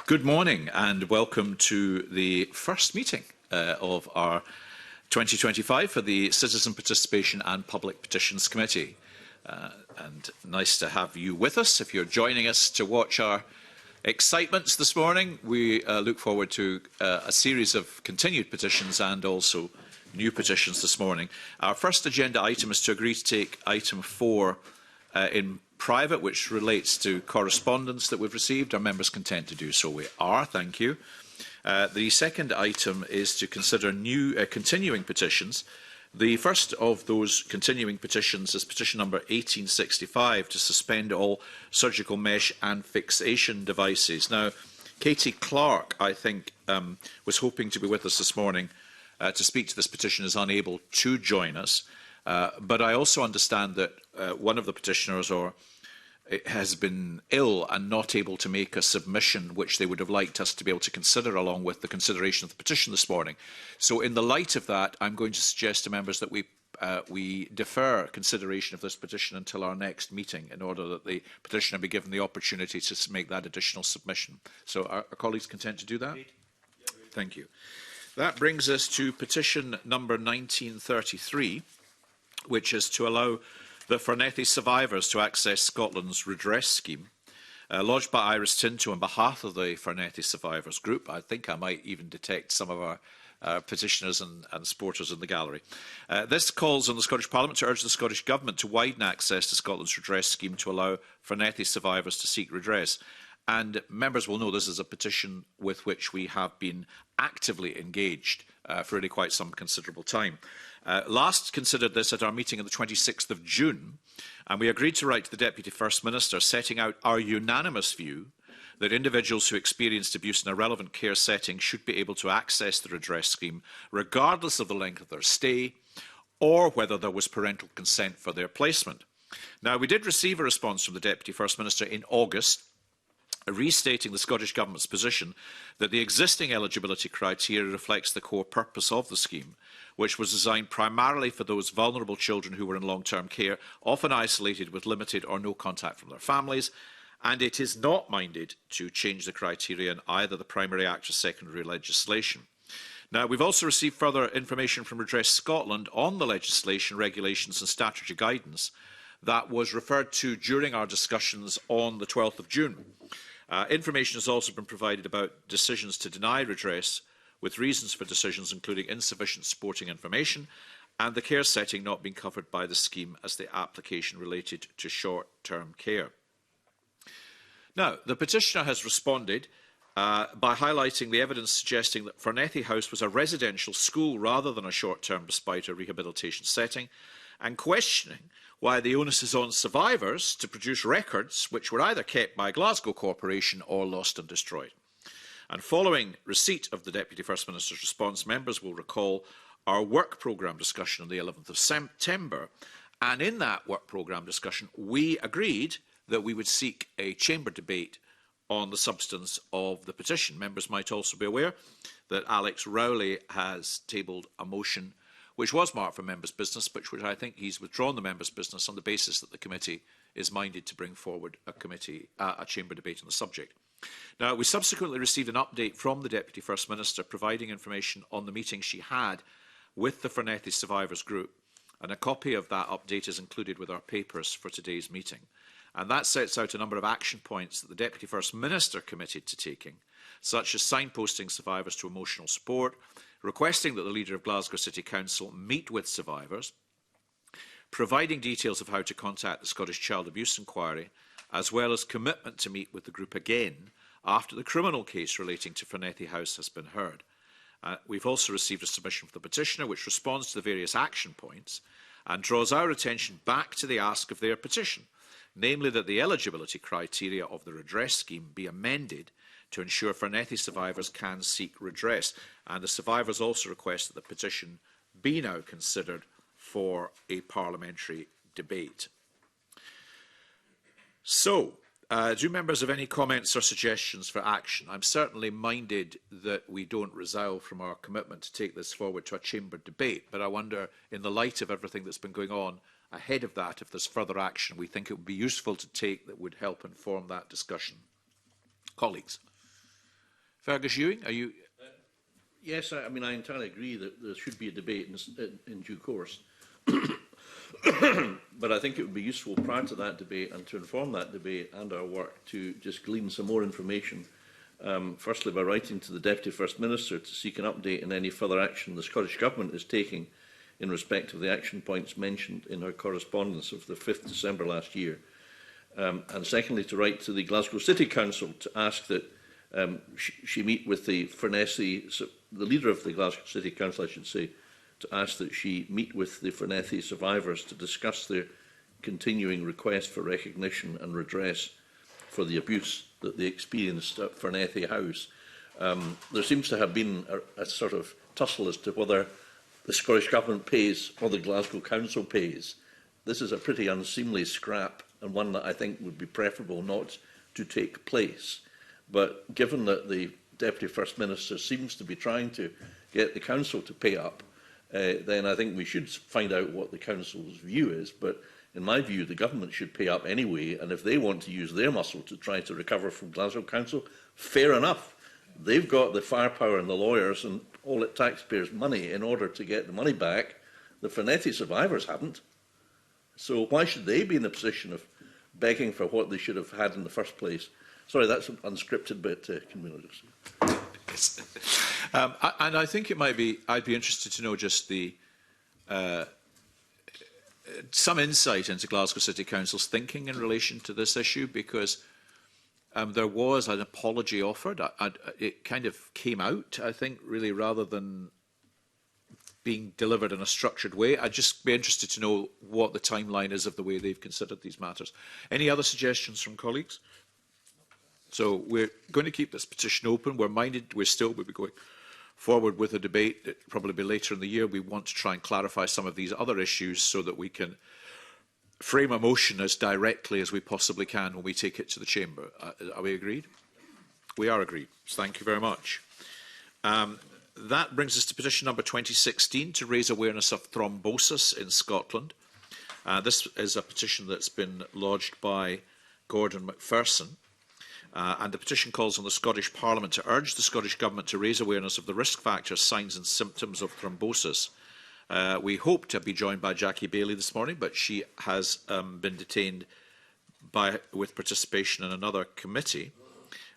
Good morning and welcome to the first meeting of our 2025 for the Citizen Participation and Public Petitions Committee. And nice to have you with us. If you're joining us to watch our excitements this morning, we look forward to a series of continued petitions and also new petitions this morning. Our first agenda item is to agree to take item 4 in private, which relates to correspondence that we've received. Are members content to do so? We are, thank you. The second item is to consider new continuing petitions. The first of those continuing petitions is petition number 1865 to suspend all surgical mesh and fixation devices. Now, Katie Clark, I think, was hoping to be with us this morning to speak to this petition, is unable to join us. But I also understand that one of the petitioners has been ill and not able to make a submission which they would have liked us to be able to consider along with the consideration of the petition this morning. So in the light of that, I'm going to suggest to members that we defer consideration of this petition until our next meeting in order that the petitioner be given the opportunity to make that additional submission. So are colleagues content to do that? Thank you. That brings us to petition number 1933, which is to allow the Fernetti survivors to access Scotland's redress scheme, lodged by Iris Tinto on behalf of the Fernetti survivors group. I think I might even detect some of our petitioners and supporters in the gallery. This calls on the Scottish Parliament to urge the Scottish Government to widen access to Scotland's redress scheme to allow Fernetti survivors to seek redress. And members will know this is a petition with which we have been actively engaged for really quite some considerable time. Last considered this at our meeting on the 26th of June, and we agreed to write to the Deputy First Minister setting out our unanimous view that individuals who experienced abuse in a relevant care setting should be able to access the redress scheme regardless of the length of their stay or whether there was parental consent for their placement. Now, we did receive a response from the Deputy First Minister in August restating the Scottish Government's position that the existing eligibility criteria reflects the core purpose of the scheme, which was designed primarily for those vulnerable children who were in long-term care, often isolated with limited or no contact from their families, and it is not minded to change the criteria in either the Primary Act or secondary legislation. Now, we've also received further information from Redress Scotland on the legislation, regulations and statutory guidance that was referred to during our discussions on the 12th of June. Information has also been provided about decisions to deny redress, with reasons for decisions including insufficient supporting information and the care setting not being covered by the scheme as the application related to short-term care. Now, the petitioner has responded by highlighting the evidence suggesting that Fernetti House was a residential school rather than a short-term respite or rehabilitation setting, and questioning why the onus is on survivors to produce records which were either kept by Glasgow Corporation or lost and destroyed. And following receipt of the Deputy First Minister's response, members will recall our work programme discussion on the 11th of September. And in that work programme discussion, we agreed that we would seek a chamber debate on the substance of the petition. Members might also be aware that Alex Rowley has tabled a motion which was marked for members' business, but which I think he's withdrawn the members' business on the basis that the committee is minded to bring forward a chamber debate on the subject. Now, we subsequently received an update from the Deputy First Minister providing information on the meeting she had with the Fernetti Survivors Group, and a copy of that update is included with our papers for today's meeting. And that sets out a number of action points that the Deputy First Minister committed to taking, such as signposting survivors to emotional support, requesting that the leader of Glasgow City Council meet with survivors, providing details of how to contact the Scottish Child Abuse Inquiry, as well as commitment to meet with the group again after the criminal case relating to Fernetti House has been heard. We've also received a submission from the petitioner which responds to the various action points and draws our attention back to the ask of their petition, namely that the eligibility criteria of the redress scheme be amended to ensure Fernetti survivors can seek redress. And the survivors also request that the petition be now considered for a parliamentary debate. So, do members have any comments or suggestions for action? I'm certainly minded that we don't resile from our commitment to take this forward to a chamber debate, but I wonder, in the light of everything that's been going on ahead of that, if there's further action we think it would be useful to take that would help inform that discussion. Colleagues. Fergus Ewing, are you... Yes, I mean, I entirely agree that there should be a debate in due course. But I think it would be useful prior to that debate and to inform that debate and our work to just glean some more information. Firstly, by writing to the Deputy First Minister to seek an update on any further action the Scottish Government is taking in respect of the action points mentioned in her correspondence of the 5th December last year. And secondly, to write to the Glasgow City Council to ask that she meet with the leader of the Glasgow City Council, I should say, to ask that she meet with the Fernethi survivors to discuss their continuing request for recognition and redress for the abuse that they experienced at Fernethi House. There seems to have been a sort of tussle as to whether the Scottish Government pays or the Glasgow Council pays. This is a pretty unseemly scrap, and one that I think would be preferable not to take place. But given that the Deputy First Minister seems to be trying to get the Council to pay up, then I think we should find out what the Council's view is. But in my view, the Government should pay up anyway, and if they want to use their muscle to try to recover from Glasgow Council, fair enough. They've got the firepower and the lawyers and all the taxpayers' money in order to get the money back. The Fernethi survivors haven't. So why should they be in a position of begging for what they should have had in the first place? Sorry, that's an unscripted bit, Convener. And I think it might be, I'd be interested to know just the some insight into Glasgow City Council's thinking in relation to this issue, because there was an apology offered. It kind of came out, I think, really, rather than being delivered in a structured way. I'd just be interested to know what the timeline is of the way they've considered these matters. Any other suggestions from colleagues? So we're going to keep this petition open. We're still will be going forward with a debate. It'll probably be later in the year. We want to try and clarify some of these other issues so that we can frame a motion as directly as we possibly can when we take it to the Chamber. Are we agreed? We are agreed. Thank you very much. That brings us to petition number 2016 to raise awareness of thrombosis in Scotland. This is a petition that's been lodged by Gordon McPherson. And the petition calls on the Scottish Parliament to urge the Scottish Government to raise awareness of the risk factors, signs and symptoms of thrombosis. We hope to be joined by Jackie Bailey this morning, but she has been detained with participation in another committee.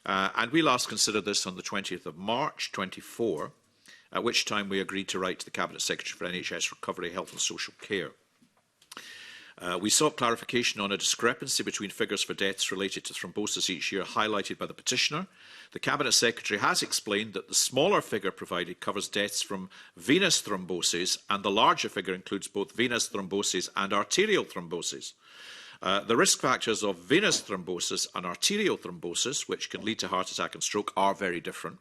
And we last considered this on the 20th of March 24, at which time we agreed to write to the Cabinet Secretary for NHS Recovery, Health and Social Care. We sought clarification on a discrepancy between figures for deaths related to thrombosis each year highlighted by the petitioner. The Cabinet Secretary has explained that the smaller figure provided covers deaths from venous thrombosis, and the larger figure includes both venous thrombosis and arterial thrombosis. The risk factors of venous thrombosis and arterial thrombosis, which can lead to heart attack and stroke, are very different.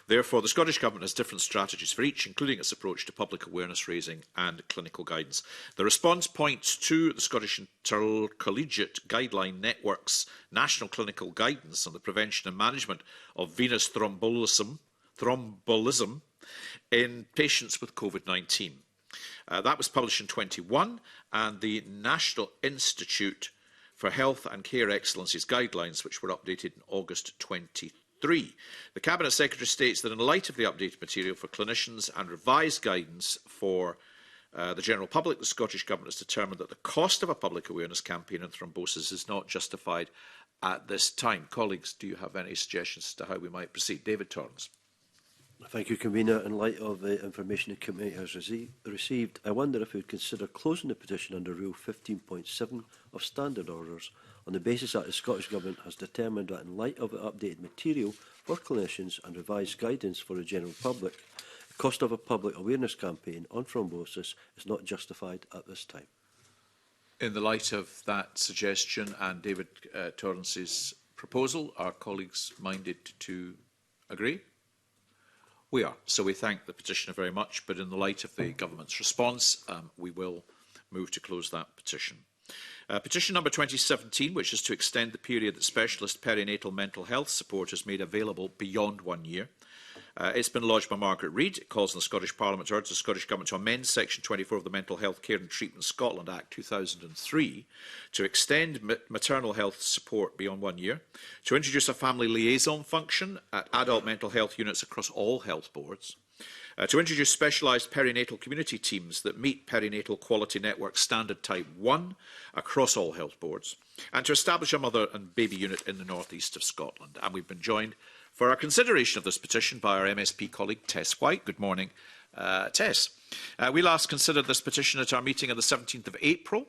Therefore, the Scottish Government has different strategies for each, including its approach to public awareness raising and clinical guidance. The response points to the Scottish Intercollegiate Guideline Network's National Clinical Guidance on the Prevention and Management of Venous Thrombolism in patients with COVID-19. That was published in 21, and the National Institute for Health and Care Excellence's guidelines, which were updated in August 23. The Cabinet Secretary states that in light of the updated material for clinicians and revised guidance for the general public, the Scottish Government has determined that the cost of a public awareness campaign on thrombosis is not justified at this time. Colleagues, do you have any suggestions as to how we might proceed? David Torrance. Thank you, Convener. In light of the information the committee has received, I wonder if we would consider closing the petition under Rule 15.7 of Standard Orders on the basis that the Scottish Government has determined that in light of the updated material for clinicians and revised guidance for the general public, the cost of a public awareness campaign on thrombosis is not justified at this time. In the light of that suggestion and David Torrance's proposal, are colleagues minded to agree? We are. So we thank the petitioner very much, but in the light of the Government's response, we will move to close that petition. Petition number 2017, which is to extend the period that specialist perinatal mental health support is made available beyond 1 year. It's been lodged by Margaret Reid. It calls on the Scottish Parliament to urge the Scottish Government to amend Section 24 of the Mental Health Care and Treatment Scotland Act 2003 to extend maternal health support beyond 1 year, to introduce a family liaison function at adult mental health units across all health boards, to introduce specialised perinatal community teams that meet Perinatal Quality Network Standard Type 1 across all health boards, and to establish a mother and baby unit in the north east of Scotland. And we've been joined for our consideration of this petition by our MSP colleague Tess White. Good morning, Tess. We last considered this petition at our meeting on the 17th of April,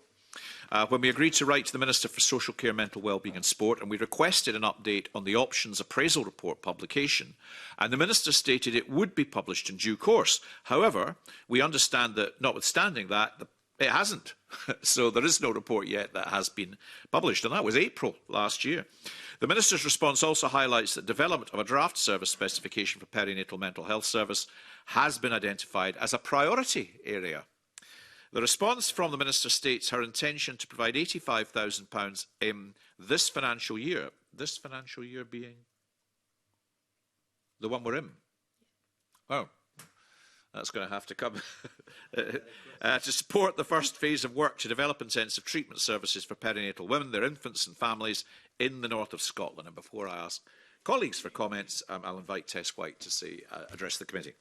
when we agreed to write to the Minister for Social Care, Mental Wellbeing and Sport, and we requested an update on the Options Appraisal Report publication. And the Minister stated it would be published in due course. However, we understand that, notwithstanding that, it hasn't. So there is no report yet that has been published, and that was April last year. The Minister's response also highlights that development of a draft service specification for perinatal mental health service has been identified as a priority area. The response from the Minister states her intention to provide £85,000 in this financial year being the one we're in. Oh, that's going to have to come to support the first phase of work to develop intensive treatment services for perinatal women, their infants and families in the north of Scotland. And before I ask colleagues for comments, I'll invite Tess White to address the committee.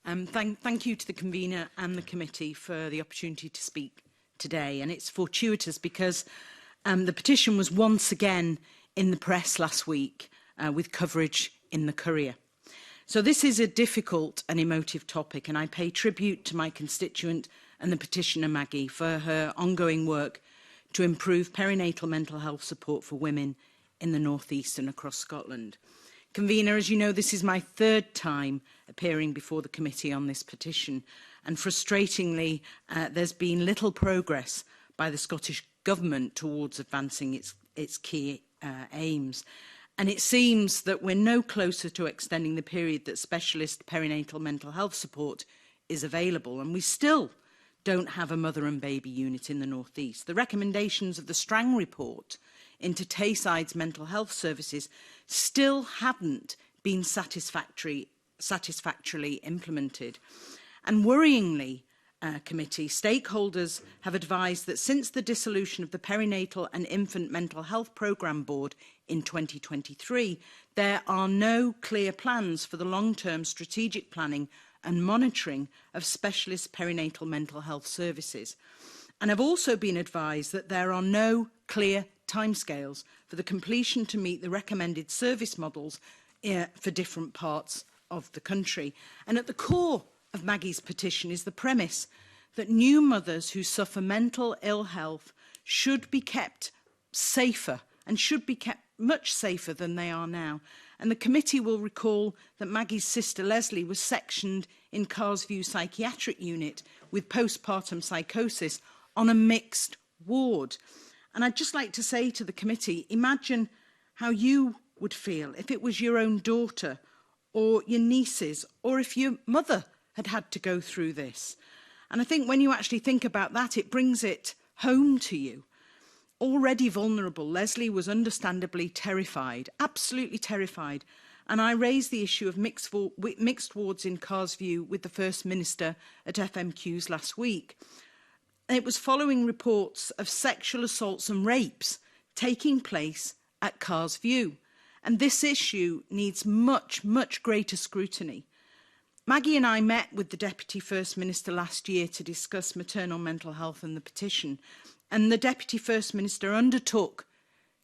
Thank you to the convener and the committee for the opportunity to speak today. And it's fortuitous because the petition was once again in the press last week with coverage in the Courier. So this is a difficult and emotive topic, and I pay tribute to my constituent and the petitioner Maggie for her ongoing work to improve perinatal mental health support for women in the North East and across Scotland. Convener, as you know, this is my third time appearing before the committee on this petition, and frustratingly, there's been little progress by the Scottish Government towards advancing its key aims. And it seems that we're no closer to extending the period that specialist perinatal mental health support is available, and we still don't have a mother and baby unit in the North East. The recommendations of the Strang report into Tayside's mental health services still haven't been satisfactorily implemented. And worryingly, committee, stakeholders have advised that since the dissolution of the Perinatal and Infant Mental Health Programme Board in 2023, there are no clear plans for the long-term strategic planning and monitoring of specialist perinatal mental health services. And have also been advised that there are no clear timescales for the completion to meet the recommended service models for different parts of the country. And at the core of Maggie's petition is the premise that new mothers who suffer mental ill health should be kept safer and should be kept much safer than they are now. And the committee will recall that Maggie's sister Leslie was sectioned in Carsview Psychiatric Unit with postpartum psychosis on a mixed ward. And I'd just like to say to the committee, imagine how you would feel if it was your own daughter or your nieces, or if your mother had to go through this. And I think when you actually think about that, it brings it home to you. Already vulnerable, Leslie was understandably terrified, absolutely terrified. And I raised the issue of mixed wards in Carsview with the First Minister at FMQs last week. And it was following reports of sexual assaults and rapes taking place at Carsview. And this issue needs much, much greater scrutiny. Maggie and I met with the Deputy First Minister last year to discuss maternal mental health and the petition. And the Deputy First Minister undertook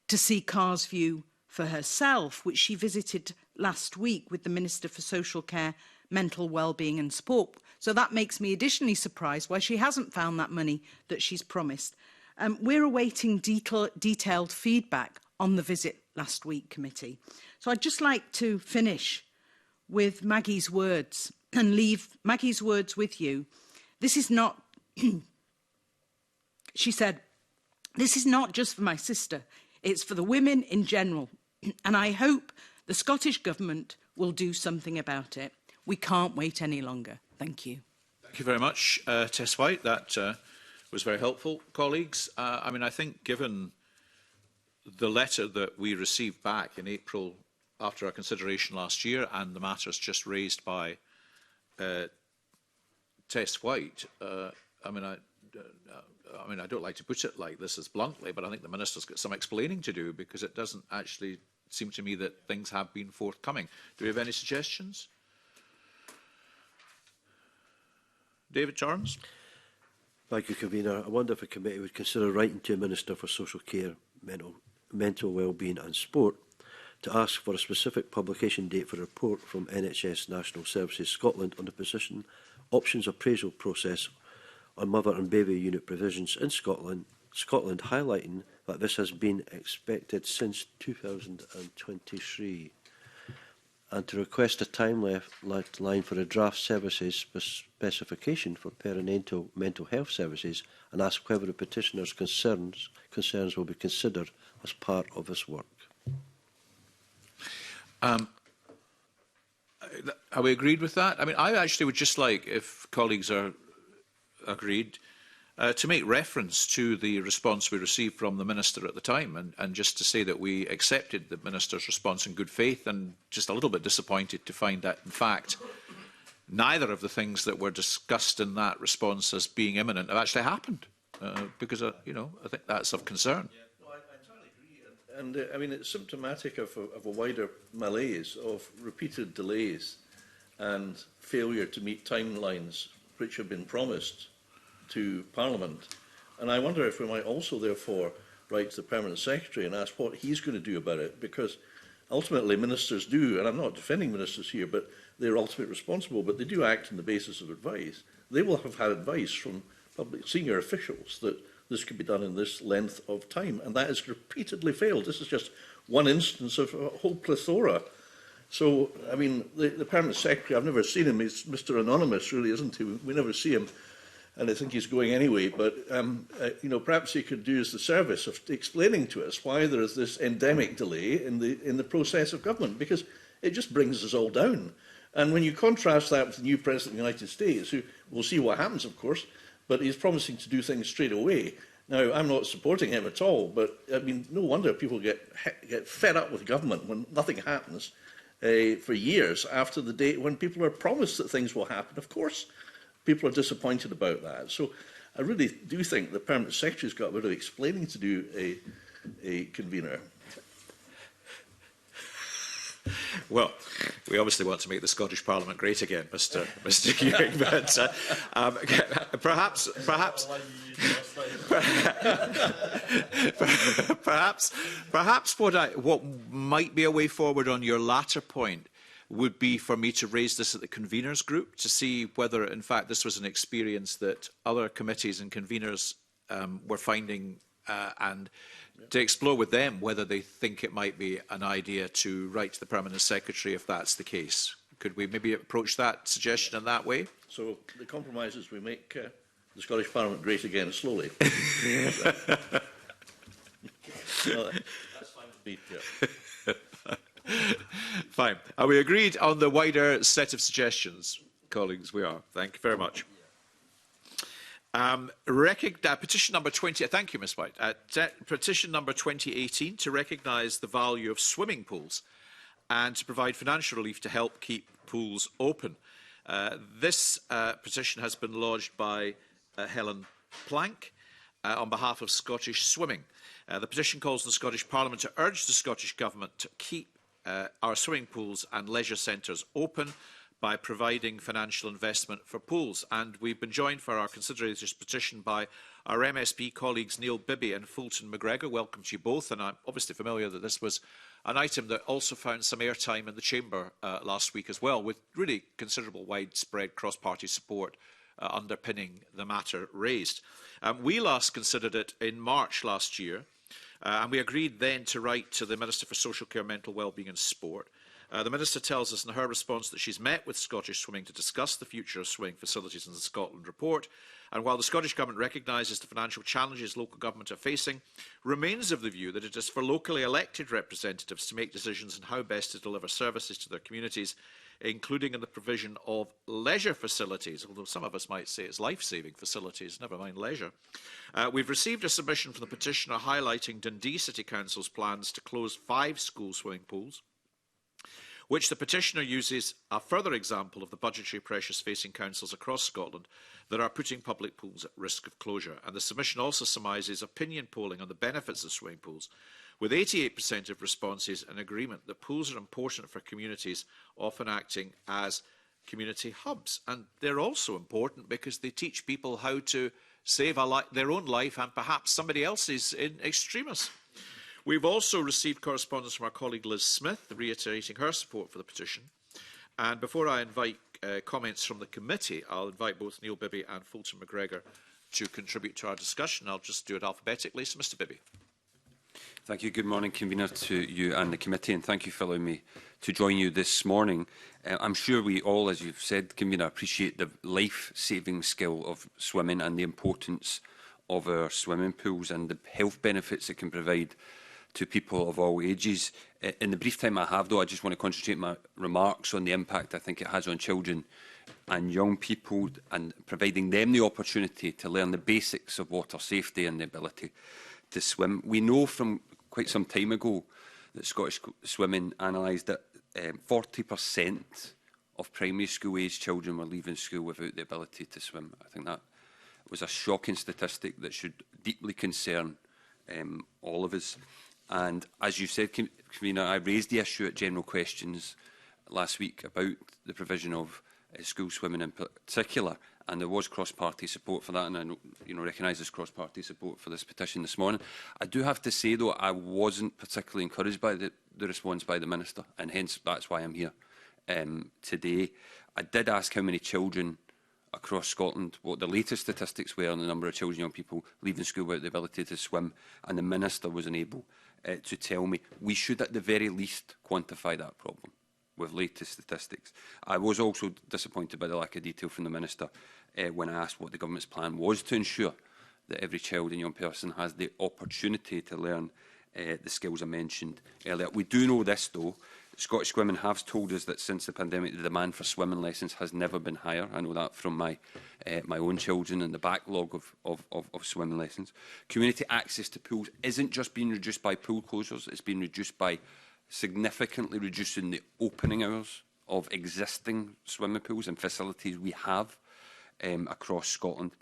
to see Carsview for herself, which she visited last week with the Minister for Social Care, Mental Wellbeing and Sport. So that makes me additionally surprised why she hasn't found that money that she's promised. We're awaiting detailed feedback on the visit last week, committee. So I'd just like to finish with Maggie's words and leave Maggie's words with you. This is not, she said, this is not just for my sister, it's for the women in general. And I hope the Scottish Government will do something about it. We can't wait any longer. Thank you. Thank you very much, Tess White. That was very helpful, colleagues. I think given the letter that we received back in April after our consideration last year and the matters just raised by Tess White, I mean, I don't like to put it like this as bluntly, but I think the Minister's got some explaining to do, because it doesn't actually seem to me that things have been forthcoming. Do we have any suggestions? David Torrance? Thank you, Convener. I wonder if a committee would consider writing to a Minister for Social Care, Mental Wellbeing and Sport to ask for a specific publication date for a report from NHS National Services Scotland on the position options appraisal process on mother and baby unit provisions in Scotland, highlighting that this has been expected since 2023, and to request a timeline for a draft services specification for perinatal mental health services, and ask whether the petitioner's concerns will be considered as part of this work. Are we agreed with that? I mean, I actually would just like, if colleagues are agreed, to make reference to the response we received from the Minister at the time, and just to say that we accepted the Minister's response in good faith, and just a little bit disappointed to find that, in fact, neither of the things that were discussed in that response as being imminent have actually happened, because, you know, I think that's of concern. Yeah, no, I entirely agree. And I mean, it's symptomatic of a wider malaise of repeated delays and failure to meet timelines which have been promised to Parliament. And I wonder if we might also, therefore, write to the Permanent Secretary and ask what he's going to do about it, because ultimately ministers do, and I'm not defending ministers here, but they're ultimately responsible, but they do act on the basis of advice. They will have had advice from public senior officials that this could be done in this length of time, and that has repeatedly failed. This is just one instance of a whole plethora. So, I mean, the Permanent Secretary, I've never seen him. He's Mr. Anonymous, really, isn't he? We never see him, and I think he's going anyway. But, you know, perhaps he could do us the service of explaining to us why there is this endemic delay in the process of government, because it just brings us all down. And when you contrast that with the new President of the United States, who we'll see what happens, of course, but he's promising to do things straight away. Now, I'm not supporting him at all, but, I mean, no wonder people get fed up with government when nothing happens for years after the date when people are promised that things will happen. Of course, people are disappointed about that. So I really do think the Permanent Secretary's got a bit of explaining to do, a convener. Well, we obviously want to make the Scottish Parliament great again, Mr. Ewing, but perhaps what might be a way forward on your latter point would be for me to raise this at the conveners group to see whether, in fact, this was an experience that other committees and conveners were finding, and to explore with them whether they think it might be an idea to write to the Permanent Secretary if that's the case. Could we maybe approach that suggestion in that way? So the compromise is we make the Scottish Parliament great again slowly. No, that's fine with me. Yeah. Fine. Are we agreed on the wider set of suggestions, colleagues? We are. Thank you very much. Petition number 20. Thank you, Ms. White. Petition number 2018 to recognise the value of swimming pools and to provide financial relief to help keep pools open. This petition has been lodged by Helen Plank on behalf of Scottish Swimming. The petition calls on the Scottish Parliament to urge the Scottish Government to keep our swimming pools and leisure centres open by providing financial investment for pools. And we've been joined for our consideration of this petition by our MSP colleagues Neil Bibby and Fulton McGregor. Welcome to you both, and I'm obviously familiar that this was an item that also found some airtime in the Chamber last week as well, with really considerable widespread cross-party support underpinning the matter raised. We last considered it in March last year, and we agreed then to write to the Minister for Social Care, Mental Wellbeing and Sport. The Minister tells us in her response that she's met with Scottish Swimming to discuss the future of swimming facilities in the Scotland report, and while the Scottish Government recognises the financial challenges local government are facing, remains of the view that it is for locally elected representatives to make decisions on how best to deliver services to their communities, including in the provision of leisure facilities, although some of us might say it's life-saving facilities, never mind leisure. We've received a submission from the petitioner highlighting Dundee City Council's plans to close 5 school swimming pools which the petitioner uses a further example of the budgetary pressures facing councils across Scotland that are putting public pools at risk of closure. And the submission also surmises opinion polling on the benefits of swimming pools, with 88% of responses in agreement that pools are important for communities, often acting as community hubs. And they're also important because they teach people how to save their own life and perhaps somebody else's in extremis. We've also received correspondence from our colleague Liz Smith, reiterating her support for the petition. And before I invite comments from the committee, I'll invite both Neil Bibby and Fulton McGregor to contribute to our discussion. I'll just do it alphabetically. So, Mr Bibby. Thank you. Good morning, Convener, to you and the committee, and thank you for allowing me to join you this morning. I'm sure we all, as you've said, Convener, appreciate the life-saving skill of swimming and the importance of our swimming pools and the health benefits it can provide to people of all ages. In the brief time I have, though, I just want to concentrate my remarks on the impact I think it has on children and young people, and providing them the opportunity to learn the basics of water safety and the ability to swim. We know from quite some time ago that Scottish Swimming analysed that 40% of primary school age children were leaving school without the ability to swim. I think that was a shocking statistic that should deeply concern all of us. And as you said, Convener, I raised the issue at general questions last week about the provision of school swimming in particular, and there was cross-party support for that, and I recognise there's cross-party support for this petition this morning. I do have to say, though, I wasn't particularly encouraged by the response by the Minister, and hence that's why I'm here today. I did ask how many children across Scotland, what the latest statistics were on the number of children and young people leaving school without the ability to swim, and the Minister was unable to tell me. We should at the very least quantify that problem with latest statistics. I was also disappointed by the lack of detail from the Minister when I asked what the Government's plan was to ensure that every child and young person has the opportunity to learn the skills I mentioned earlier. We do know this, though. Scottish Swimming have told us that since the pandemic, the demand for swimming lessons has never been higher. I know that from my own children and the backlog of swimming lessons. Community access to pools isn't just being reduced by pool closures, it's been reduced by significantly reducing the opening hours of existing swimming pools and facilities we have across Scotland.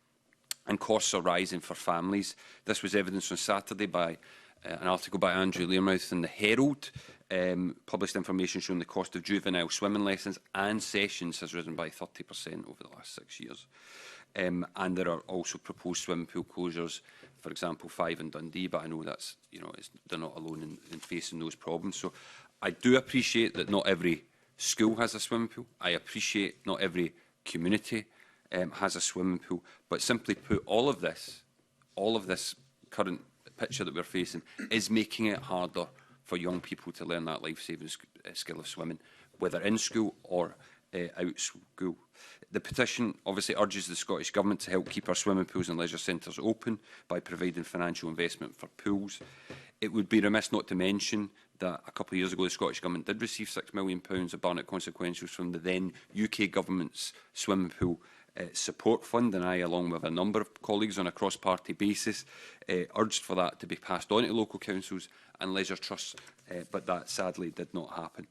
And costs are rising for families. This was evidenced on Saturday by an article by Andrew Learmouth in the Herald, published information showing the cost of juvenile swimming lessons and sessions has risen by 30% over the last 6 years. And there are also proposed swimming pool closures, for example, 5 in Dundee, but I know that's, they're not alone in facing those problems. So I do appreciate that not every school has a swimming pool. I appreciate not every community has a swimming pool, but simply put, all of this current picture that we're facing is making it harder for young people to learn that life-saving skill of swimming, whether in school or out school. The petition obviously urges the Scottish Government to help keep our swimming pools and leisure centres open by providing financial investment for pools. It would be remiss not to mention that a couple of years ago the Scottish Government did receive £6 million of Barnett consequentials from the then UK Government's swimming pool support fund, and I, along with a number of colleagues on a cross-party basis, urged for that to be passed on to local councils and leisure trusts, but that sadly did not happen.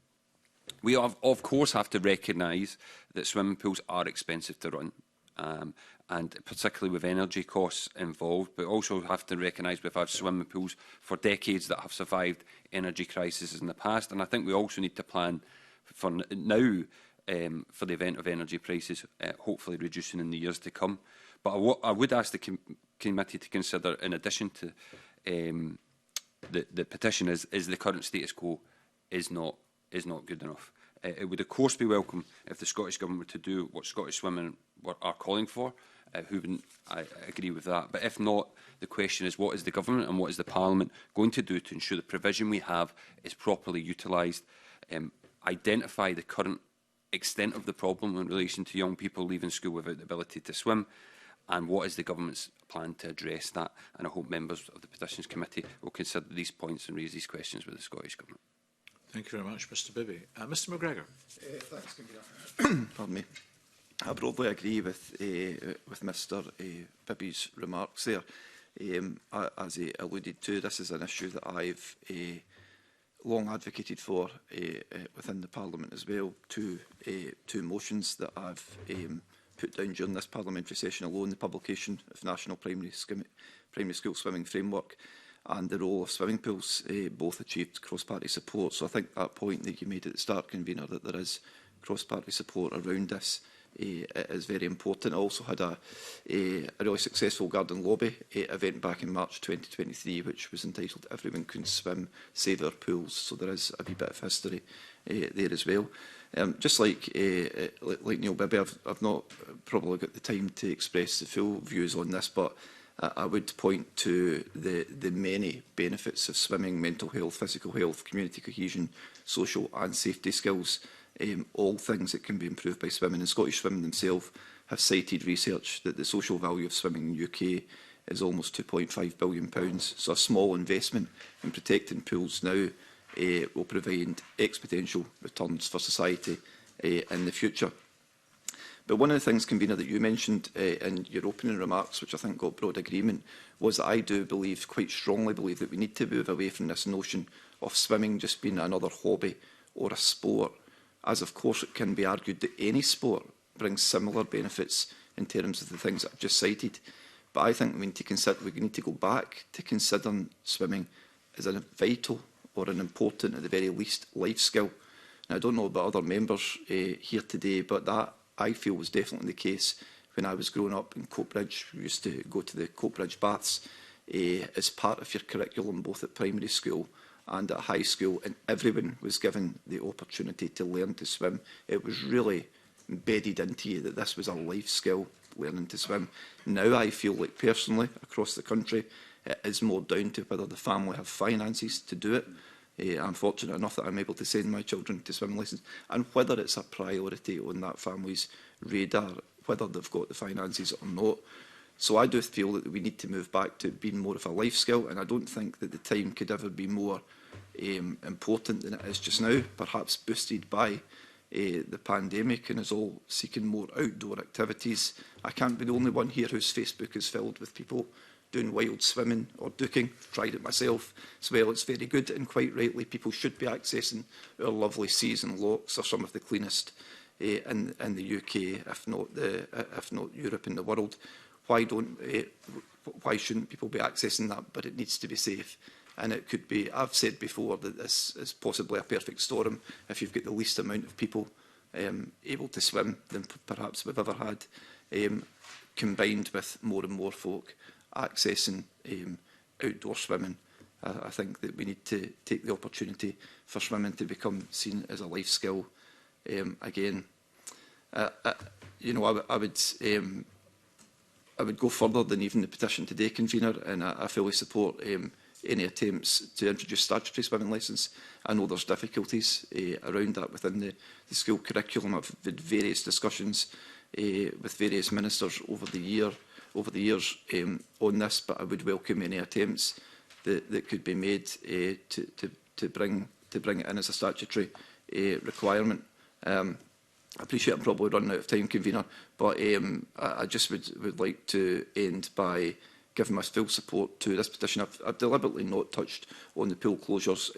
We of course have to recognise that swimming pools are expensive to run, and particularly with energy costs involved, but also have to recognise we've had swimming pools for decades that have survived energy crises in the past, and I think we also need to plan for now for the event of energy prices hopefully reducing in the years to come. But I would ask the committee to consider, in addition to the petition, is the current status quo is not good enough. It would of course be welcome if the Scottish Government were to do what Scottish Swimming are calling for. Who wouldn't agree with that? But if not, the question is, what is the Government and what is the Parliament going to do to ensure the provision we have is properly utilised, identify the current extent of the problem in relation to young people leaving school without the ability to swim, and what is the Government's plan to address that? And I hope members of the Petitions Committee will consider these points and raise these questions with the Scottish Government. Thank you very much, Mr Bibby. Mr McGregor. Thanks, Convener. Pardon me. I broadly agree with Mr Bibby's remarks there. As he alluded to, this is an issue that I've long advocated for within the Parliament as well. Two motions that I've put down during this parliamentary session alone: the publication of National Primary School Swimming Framework and the role of swimming pools. Both achieved cross-party support. So I think that point that you made at the start, Convener, that there is cross-party support around this is very important. I also had a really successful garden lobby event back in March 2023, which was entitled "Everyone Can Swim, Save Our Pools." So there is a wee bit of history there as well. Just like Neil Bibby, I've not probably got the time to express the full views on this, but I would point to the many benefits of swimming: mental health, physical health, community cohesion, social and safety skills. All things that can be improved by swimming. And Scottish Swimming themselves have cited research that the social value of swimming in the UK is almost £2.5 billion. So a small investment in protecting pools now will provide exponential returns for society in the future. But one of the things, Convener, that you mentioned in your opening remarks, which I think got broad agreement, was that I do believe, quite strongly believe, that we need to move away from this notion of swimming just being another hobby or a sport, as of course it can be argued that any sport brings similar benefits in terms of the things that I've just cited. But I think we need to go back to considering swimming as a vital or an important, at the very least, life skill. Now, I don't know about other members here today, but that, I feel, was definitely the case when I was growing up in Coatbridge. We used to go to the Coatbridge baths as part of your curriculum, both at primary school and at high school, and everyone was given the opportunity to learn to swim. It was really embedded into you that this was a life skill, learning to swim. Now I feel like, personally, across the country, it is more down to whether the family have finances to do it. I'm fortunate enough that I'm able to send my children to swim lessons, and whether it's a priority on that family's radar, whether they've got the finances or not. So I do feel that we need to move back to being more of a life skill, and I don't think that the time could ever be more important than it is just now, perhaps boosted by the pandemic and us all seeking more outdoor activities. I can't be the only one here whose Facebook is filled with people doing wild swimming or duking. I've tried it myself as well. It's very good, and quite rightly people should be accessing our lovely seas and lochs. Are some of the cleanest in the UK, if not Europe and the world. Why shouldn't people be accessing that? But it needs to be safe. And it could be, I've said before, that this is possibly a perfect storm if you've got the least amount of people able to swim than perhaps we've ever had, combined with more and more folk accessing outdoor swimming. I think that we need to take the opportunity for swimming to become seen as a life skill again. You know, I would go further than even the petition today, Convener, and I fully support any attempts to introduce statutory swimming lessons. I know there's difficulties around that within the school curriculum. I've had various discussions with various ministers over the years on this, but I would welcome any attempts that could be made to bring it in as a statutory requirement. I appreciate I'm probably running out of time, Convener, but I just would like to end by giving my full support to this petition. I've deliberately not touched on the pool closures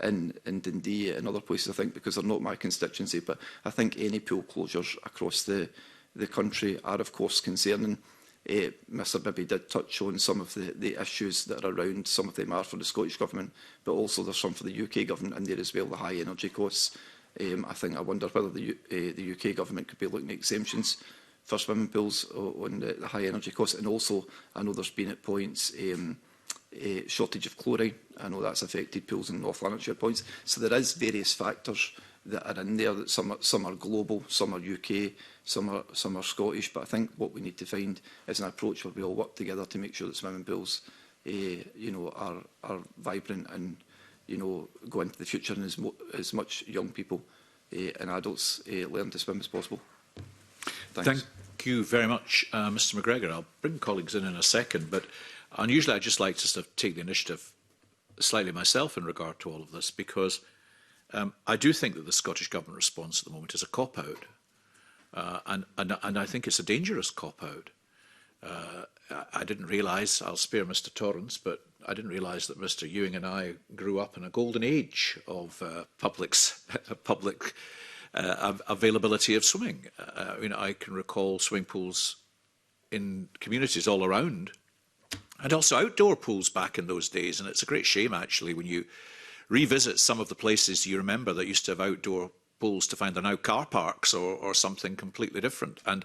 in Dundee and other places, I think, because they're not my constituency, but I think any pool closures across the country are, of course, concerning. Mr Bibby did touch on some of the issues that are around. Some of them are for the Scottish Government, but also there's some for the UK Government in there as well, the high energy costs. I wonder whether the UK Government could be looking at exemptions for swimming pools on the high energy costs. And also, I know there's been at points a shortage of chlorine. I know that's affected pools in North Lanarkshire points. So there is various factors that are in there. That some are global, some are UK, some are Scottish. But I think what we need to find is an approach where we all work together to make sure that swimming pools, are vibrant and go into the future, and as much young people and adults learn to swim as possible. Thanks. Thank you very much, Mr McGregor. I'll bring colleagues in a second, but unusually I'd just like to sort of take the initiative slightly myself in regard to all of this, because I do think that the Scottish Government response at the moment is a cop-out, and I think it's a dangerous cop-out. I didn't realise, I'll spare Mr Torrance, but I didn't realise that Mr. Ewing and I grew up in a golden age of public availability of swimming. I can recall swimming pools in communities all around, and also outdoor pools back in those days. And it's a great shame, actually, when you revisit some of the places you remember that used to have outdoor pools to find they're now car parks or something completely different. And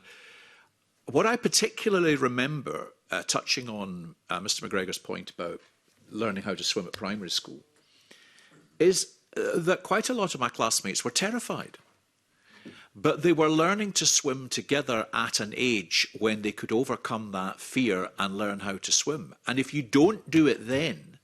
what I particularly remember, touching on Mr. McGregor's point about learning how to swim at primary school, is that quite a lot of my classmates were terrified. But they were learning to swim together at an age when they could overcome that fear and learn how to swim. And if you don't do it then,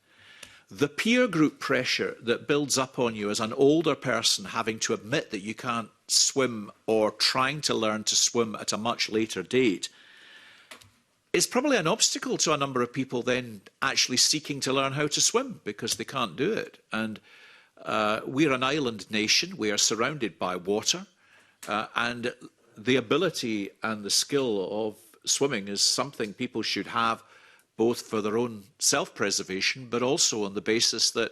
the peer group pressure that builds up on you as an older person having to admit that you can't swim or trying to learn to swim at a much later date is probably an obstacle to a number of people then actually seeking to learn how to swim because they can't do it. And we're an island nation. We are surrounded by water. And the ability and the skill of swimming is something people should have both for their own self-preservation, but also on the basis that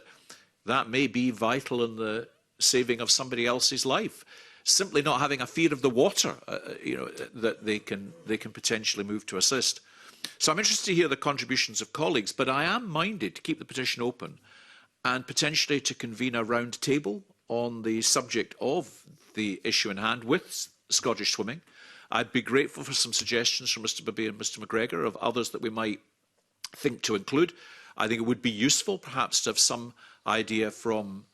that may be vital in the saving of somebody else's life. Simply not having a fear of the water, that they can potentially move to assist. So I'm interested to hear the contributions of colleagues, but I am minded to keep the petition open and potentially to convene a round table on the subject of the issue in hand with Scottish swimming. I'd be grateful for some suggestions from Mr. Bibby and Mr. McGregor of others that we might think to include. I think it would be useful perhaps to have some idea from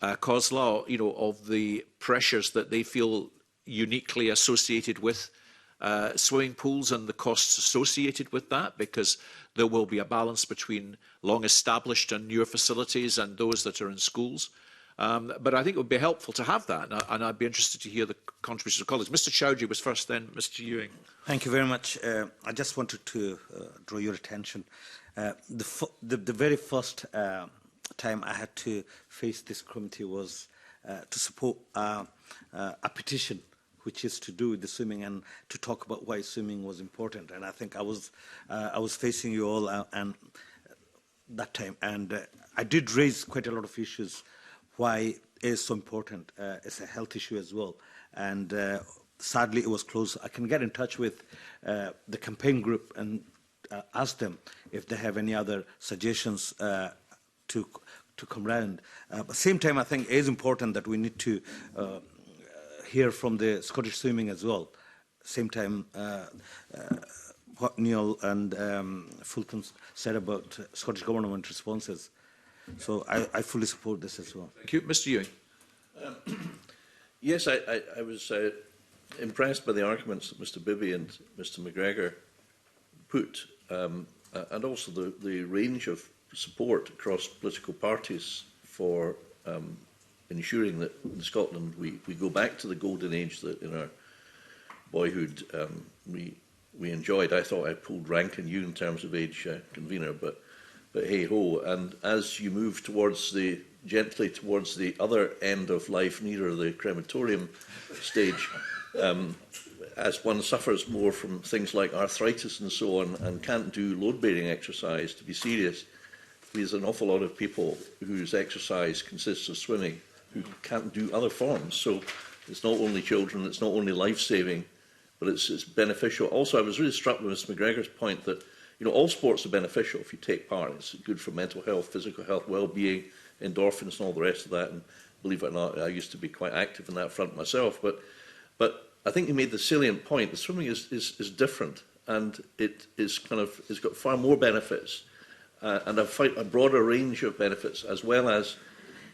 COSLA, of the pressures that they feel uniquely associated with swimming pools and the costs associated with that, because there will be a balance between long-established and newer facilities and those that are in schools. But I think it would be helpful to have that, and I'd be interested to hear the contributions of colleagues. Mr. Chowdhury was first, then Mr. Ewing. Thank you very much. I just wanted to draw your attention. The very first time I had to face this committee was to support a petition which is to do with the swimming and to talk about why swimming was important. And I think I was facing you all and that time, and I did raise quite a lot of issues why it is so important. It's a health issue as well. And sadly, it was closed. I can get in touch with the campaign group and ask them if they have any other suggestions to come round. At the same time, I think it is important that we need to hear from the Scottish swimming as well. Same time, what Neil and Fulton said about Scottish Government responses. So I fully support this as well. Thank you. Mr. Ewing. Yes, I was impressed by the arguments that Mr. Bibby and Mr. McGregor put, and also the range of support across political parties for ensuring that in Scotland we go back to the golden age that in our boyhood we enjoyed. I thought I pulled rank in you in terms of age, convener, but hey ho. And as you move gently towards the other end of life, nearer the crematorium stage, as one suffers more from things like arthritis and so on, and can't do load-bearing exercise, to be serious, there's an awful lot of people whose exercise consists of swimming who can't do other forms. So it's not only children, it's not only life-saving, but it's beneficial. Also, I was really struck with Mr. McGregor's point that all sports are beneficial if you take part. It's good for mental health, physical health, well-being, endorphins and all the rest of that. And believe it or not, I used to be quite active in that front myself. But I think you made the salient point. The swimming is different, and it's got far more benefits and a broader range of benefits, as well as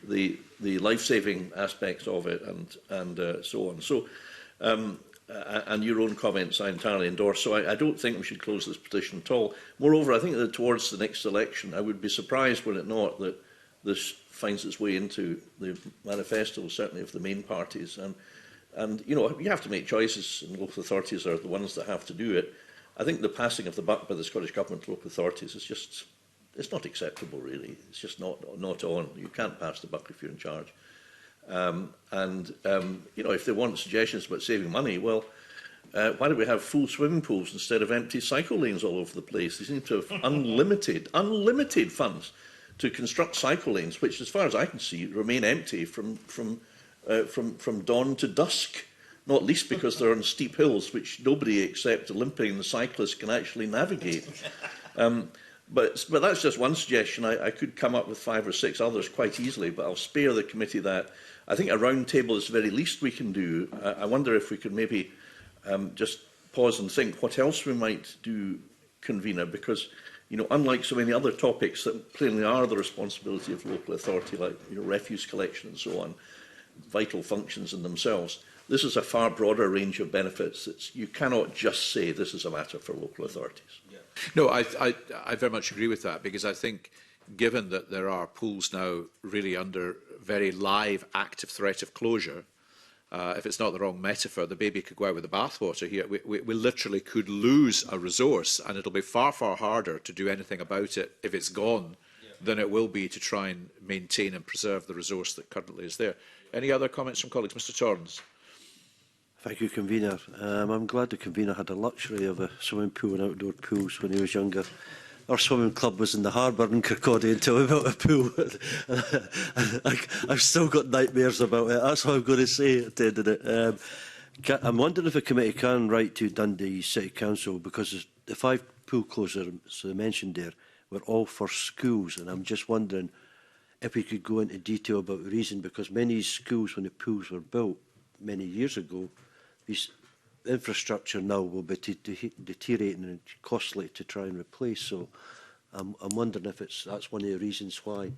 the life-saving aspects of it and so on. So. And your own comments I entirely endorse. So I don't think we should close this petition at all. Moreover, I think that towards the next election, I would be surprised were it not that this finds its way into the manifestos, certainly of the main parties. And you have to make choices, and local authorities are the ones that have to do it. I think the passing of the buck by the Scottish Government to local authorities is just, it's not acceptable, really. It's just not on. You can't pass the buck if you're in charge. If they want suggestions about saving money, well, why do we have full swimming pools instead of empty cycle lanes all over the place? They seem to have unlimited funds to construct cycle lanes, which, as far as I can see, remain empty from dawn to dusk. Not least because they're on steep hills, which nobody except a limping cyclist can actually navigate. But that's just one suggestion. I could come up with 5 or 6 others quite easily, but I'll spare the committee that. I think a round table is the very least we can do. I wonder if we could maybe just pause and think what else we might do, convener, because unlike so many other topics that plainly are the responsibility of local authority, like refuse collection and so on, vital functions in themselves, this is a far broader range of benefits. You cannot just say this is a matter for local authorities. Yeah. No, I very much agree with that, because I think, given that there are pools now really under very live, active threat of closure, if it's not the wrong metaphor, the baby could go out with the bathwater here. We literally could lose a resource, and it'll be far, far harder to do anything about it if it's gone than it will be to try and maintain and preserve the resource that currently is there. Any other comments from colleagues? Mr Torrance. Thank you, Convener. I'm glad the Convener had the luxury of a swimming pool and outdoor pools when he was younger. Our swimming club was in the harbour in Kirkcaldy until we built a pool. I've still got nightmares about it. That's what I'm going to say at the end of it. I'm wondering if the committee can write to Dundee City Council, because the 5 pool closures they mentioned there were all for schools, and I'm just wondering if we could go into detail about the reason, because many schools, when the pools were built many years ago, these infrastructure now will be deteriorating and costly to try and replace. So I'm wondering if that's one of the reasons why.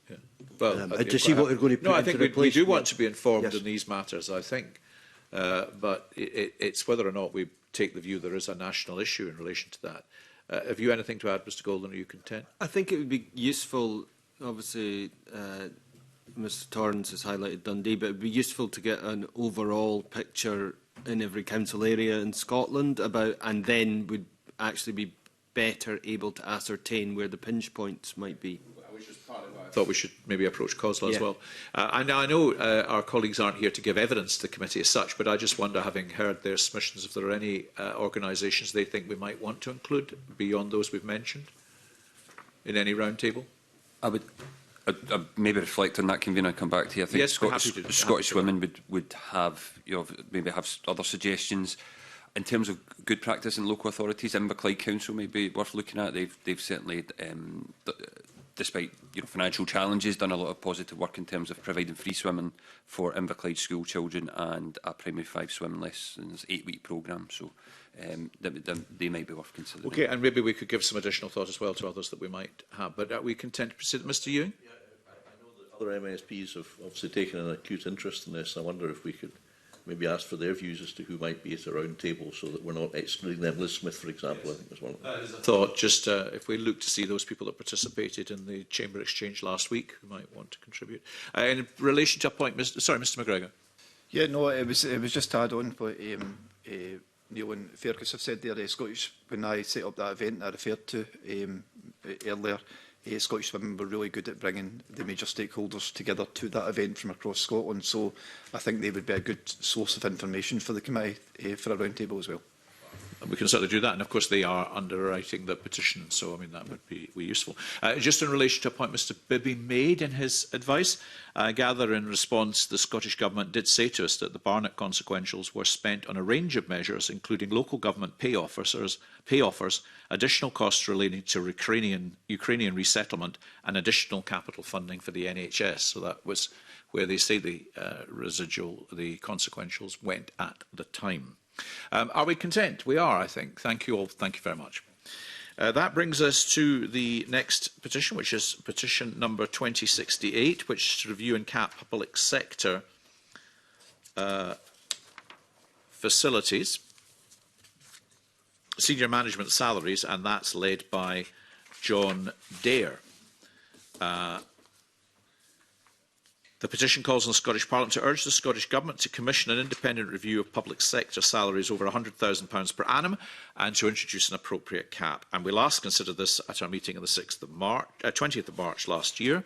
Yeah. Well, to see what we're going to put no, I think we do want to be informed yes. in these matters, I think. But it's whether or not we take the view there is a national issue in relation to that. Have you anything to add, Mr Golden? Are you content? I think it would be useful, obviously, Mr Torrance has highlighted Dundee, but it would be useful to get an overall picture in every council area in Scotland about, and then would actually be better able to ascertain where the pinch points might be. Which is part of why I thought we should maybe approach COSLA as well. I know our colleagues aren't here to give evidence to the committee as such, but I just wonder, having heard their submissions, if there are any organisations they think we might want to include beyond those we've mentioned in any round table. I would maybe reflect on that, convener, and come back to you. I think yes, Scottish Women would have, maybe have other suggestions. In terms of good practice in local authorities, Inverclyde Council may be worth looking at. They've certainly, despite financial challenges, done a lot of positive work in terms of providing free swimming for Inverclyde school children and a primary 5 swim lessons 8-week programme. So they might be worth considering. Okay, and maybe we could give some additional thought as well to others that we might have. But are we content to proceed? Mr Ewing? Yeah, I know that other MSPs have obviously taken an acute interest in this. I wonder if we could maybe ask for their views as to who might be at a round table, so that we're not excluding them. Liz Smith, for example, yes. I think was one of them. That is a thought. Just if we look to see those people that participated in the Chamber Exchange last week who might want to contribute. In relation to a point, Mr McGregor. Yeah, no, it was just to add on what Neil and Fergus have said there. Scottish, when I set up that event I referred to earlier, Scottish Women were really good at bringing the major stakeholders together to that event from across Scotland. So I think they would be a good source of information for the committee for a round table as well. And we can certainly do that. And of course, they are underwriting the petition. So, I mean, that would be useful. Just in relation to a point Mr Bibby made in his advice, I gather in response, the Scottish Government did say to us that the Barnett consequentials were spent on a range of measures, including local government pay offers, additional costs relating to Ukrainian resettlement, and additional capital funding for the NHS. So that was where they say the consequentials went at the time. Are we content? We are, I think. Thank you all. Thank you very much. That brings us to the next petition, which is petition number 2068, which is to review and cap public sector facilities, senior management salaries, and that's led by John Dare. The petition calls on the Scottish Parliament to urge the Scottish Government to commission an independent review of public sector salaries over £100,000 per annum and to introduce an appropriate cap. And we last considered this at our meeting on the 20th of March last year.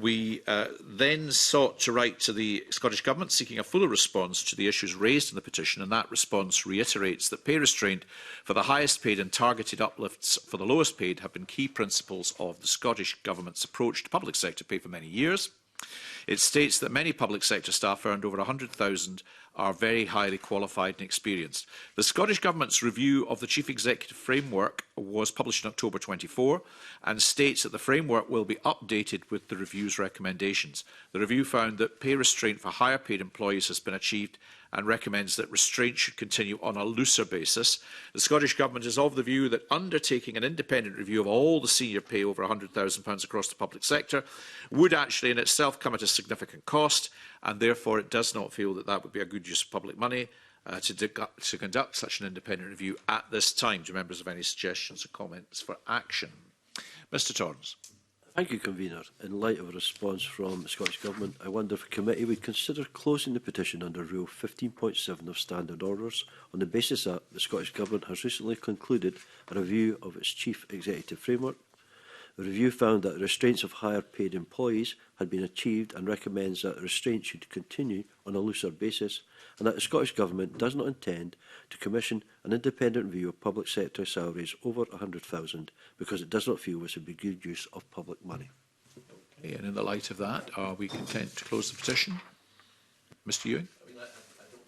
We then sought to write to the Scottish Government seeking a fuller response to the issues raised in the petition, and that response reiterates that pay restraint for the highest paid and targeted uplifts for the lowest paid have been key principles of the Scottish Government's approach to public sector pay for many years. It states that many public sector staff earned over £100,000 are very highly qualified and experienced. The Scottish Government's review of the Chief Executive Framework was published in October 24 and states that the framework will be updated with the review's recommendations. The review found that pay restraint for higher paid employees has been achieved and recommends that restraint should continue on a looser basis. The Scottish Government is of the view that undertaking an independent review of all the senior pay over £100,000 across the public sector would actually in itself come at a significant cost, and therefore it does not feel that that would be a good use of public money to conduct such an independent review at this time. Do members have any suggestions or comments for action? Mr Torrance. Thank you, Convener. In light of a response from the Scottish Government, I wonder if the committee would consider closing the petition under Rule 15.7 of Standard Orders on the basis that the Scottish Government has recently concluded a review of its Chief Executive Framework. The review found that the restraints of higher paid employees had been achieved and recommends that the restraints should continue on a looser basis, and that the Scottish Government does not intend to commission an independent review of public sector salaries over £100,000 because it does not feel this would be good use of public money. Okay, and in the light of that, are we content to close the petition? Mr Ewing? I don't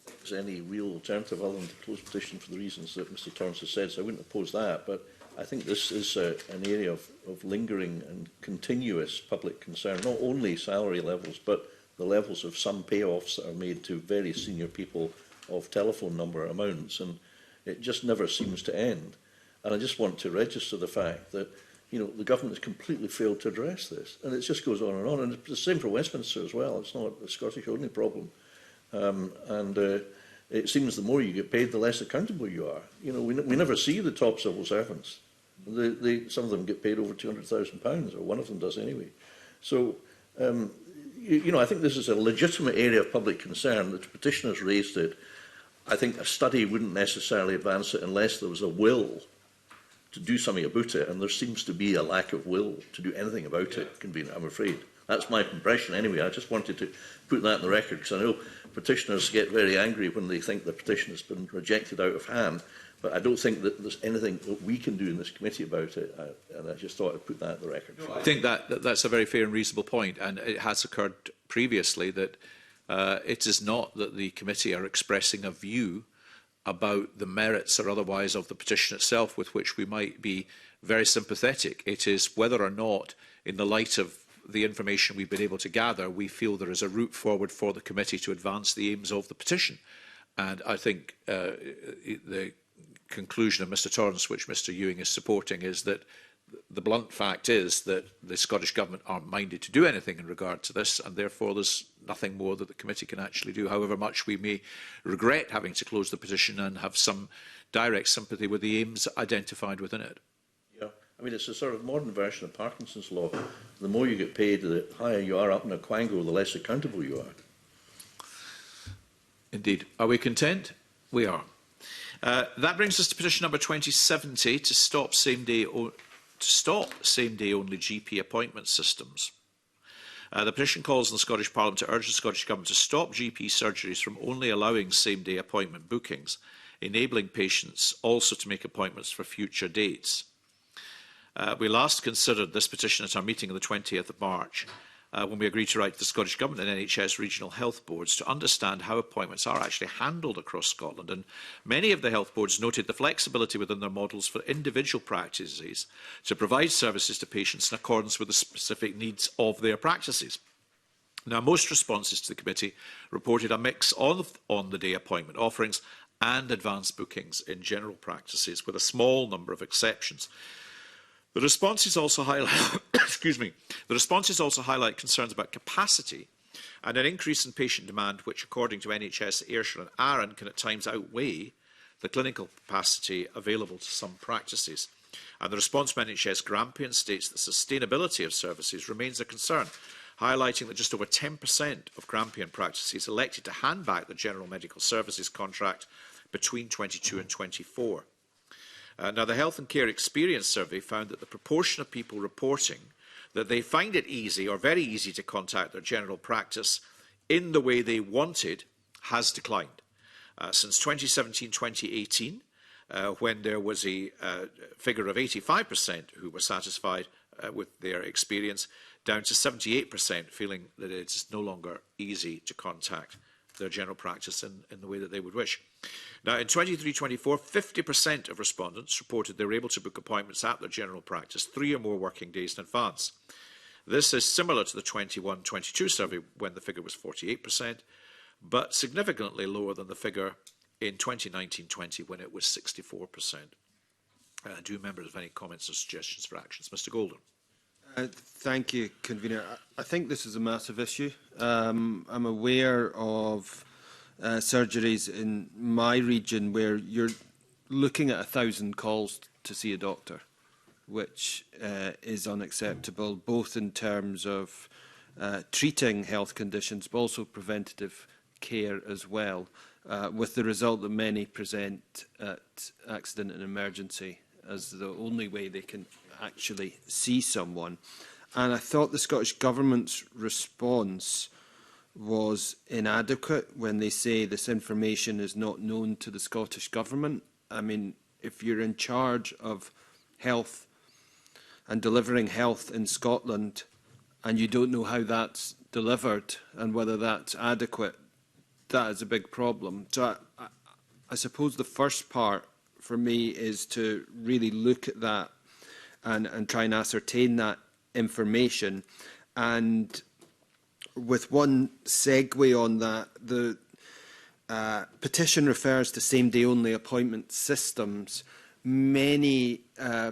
think there's any real alternative other than to close the petition for the reasons that Mr Torrance has said, so I wouldn't oppose that. But I think this is an area of lingering and continuous public concern, not only salary levels, but the levels of some payoffs that are made to very senior people of telephone number amounts, and it just never seems to end. And I just want to register the fact that the government has completely failed to address this, and it just goes on, and it's the same for Westminster as well. It's not a Scottish only problem, it seems the more you get paid, the less accountable you are. We never see the top civil servants. Some of them get paid over £200,000, or one of them does anyway. So, I think this is a legitimate area of public concern. The petitioners raised it. I think a study wouldn't necessarily advance it unless there was a will to do something about it, and there seems to be a lack of will to do anything about it, I'm afraid. That's my impression anyway. I just wanted to put that in the record, because I know petitioners get very angry when they think the petition has been rejected out of hand, but I don't think that there's anything that we can do in this committee about it, and I just thought I'd put that in the record. I think that's a very fair and reasonable point, and it has occurred previously that it is not that the committee are expressing a view about the merits or otherwise of the petition itself with which we might be very sympathetic. It is whether or not, in the light of the information we've been able to gather, we feel there is a route forward for the committee to advance the aims of the petition. And I think the conclusion of Mr Torrance, which Mr Ewing is supporting, is that the blunt fact is that the Scottish Government aren't minded to do anything in regard to this, and therefore there's nothing more that the committee can actually do, however much we may regret having to close the petition and have some direct sympathy with the aims identified within it. Yeah, I mean, it's a sort of modern version of Parkinson's law. The more you get paid, the higher you are up in a quango, the less accountable you are. Indeed. Are we content? We are. That brings us to petition number 2070 to stop same-day only GP appointment systems. The petition calls on the Scottish Parliament to urge the Scottish Government to stop GP surgeries from only allowing same-day appointment bookings, enabling patients also to make appointments for future dates. We last considered this petition at our meeting on the 20th of March, when we agreed to write to the Scottish Government and NHS regional health boards to understand how appointments are actually handled across Scotland. And many of the health boards noted the flexibility within their models for individual practices to provide services to patients in accordance with the specific needs of their practices. Now, most responses to the committee reported a mix of on-the-day appointment offerings and advanced bookings in general practices, with a small number of exceptions. The responses also highlight, the responses also highlight concerns about capacity and an increase in patient demand, which, according to NHS, Ayrshire and Arran, can at times outweigh the clinical capacity available to some practices. And the response from NHS Grampian states that sustainability of services remains a concern, highlighting that just over 10% of Grampian practices elected to hand back the General Medical Services contract between 22 and 24. Now, the Health and Care Experience Survey found that the proportion of people reporting that they find it easy or very easy to contact their general practice in the way they wanted has declined. Since 2017-2018, when there was a figure of 85% who were satisfied with their experience, down to 78% feeling that it's no longer easy to contact their general practice in the way that they would wish. Now, in 23-24, 50% of respondents reported they were able to book appointments at their general practice 3 or more working days in advance. This is similar to the 21-22 survey when the figure was 48%, but significantly lower than the figure in 2019-20 when it was 64%. Do members have any comments or suggestions for actions? Mr. Golden. Thank you, Convener. I think this is a massive issue. I'm aware of surgeries in my region where you're looking at 1,000 calls to see a doctor, which is unacceptable, both in terms of treating health conditions, but also preventative care as well, with the result that many present at accident and emergency as the only way they can actually see someone. And I thought the Scottish Government's response was inadequate when they say this information is not known to the Scottish Government. I mean, if you're in charge of health and delivering health in Scotland and you don't know how that's delivered and whether that's adequate, that is a big problem. So I suppose the first part for me is to really look at that and try and ascertain that information. And with one segue on that, the petition refers to same-day only appointment systems. Many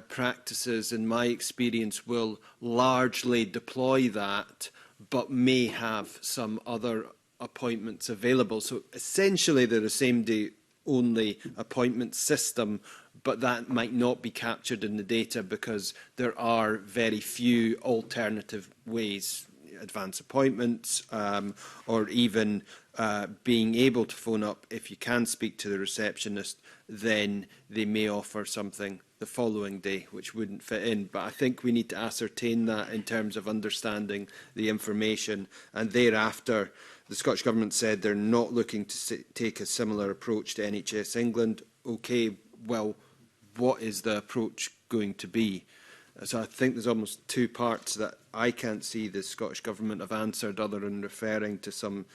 practices, in my experience, will largely deploy that, but may have some other appointments available. So essentially they're a same-day only appointment system, but that might not be captured in the data because there are very few alternative ways, advance appointments, or even being able to phone up. If you can speak to the receptionist, then they may offer something the following day, which wouldn't fit in. But I think we need to ascertain that in terms of understanding the information. And thereafter, the Scottish Government said they're not looking to take a similar approach to NHS England. OK, well, what is the approach going to be? So I think there's almost two parts that I can't see the Scottish Government have answered other than referring to some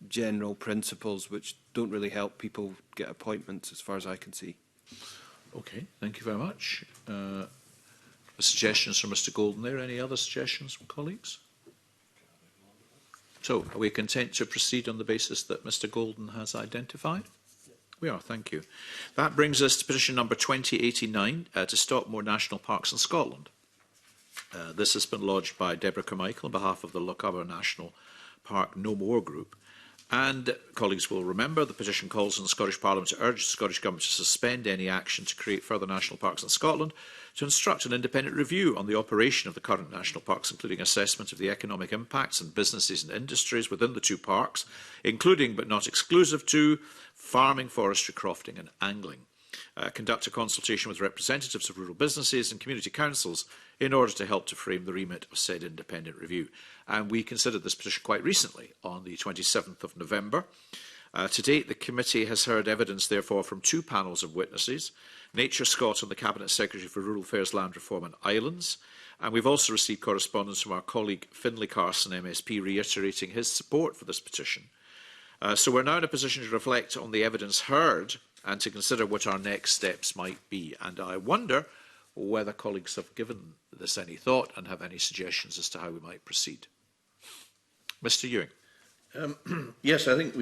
general principles which don't really help people get appointments as far as I can see. OK, thank you very much. Suggestions from Mr. Golden there. Any other suggestions from colleagues? So, are we content to proceed on the basis that Mr. Golden has identified? We are, thank you. That brings us to petition number 2089 to stop more national parks in Scotland. This has been lodged by Deborah Carmichael on behalf of the Lochaber National Park No More group. And colleagues will remember the petition calls on the Scottish Parliament to urge the Scottish Government to suspend any action to create further national parks in Scotland, to instruct an independent review on the operation of the current national parks, including assessment of the economic impacts and businesses and industries within the two parks, including but not exclusive to farming, forestry, crofting and angling. Conduct a consultation with representatives of rural businesses and community councils in order to help to frame the remit of said independent review. And we considered this petition quite recently, on the 27th of November. To date, the committee has heard evidence, therefore, from two panels of witnesses, Nature Scott and the Cabinet Secretary for Rural Affairs, Land Reform and Islands. And we've also received correspondence from our colleague Finlay Carson, MSP, reiterating his support for this petition. So we're now in a position to reflect on the evidence heard and to consider what our next steps might be. And I wonder whether colleagues have given this any thought and have any suggestions as to how we might proceed. Mr. Ewing. Yes, I think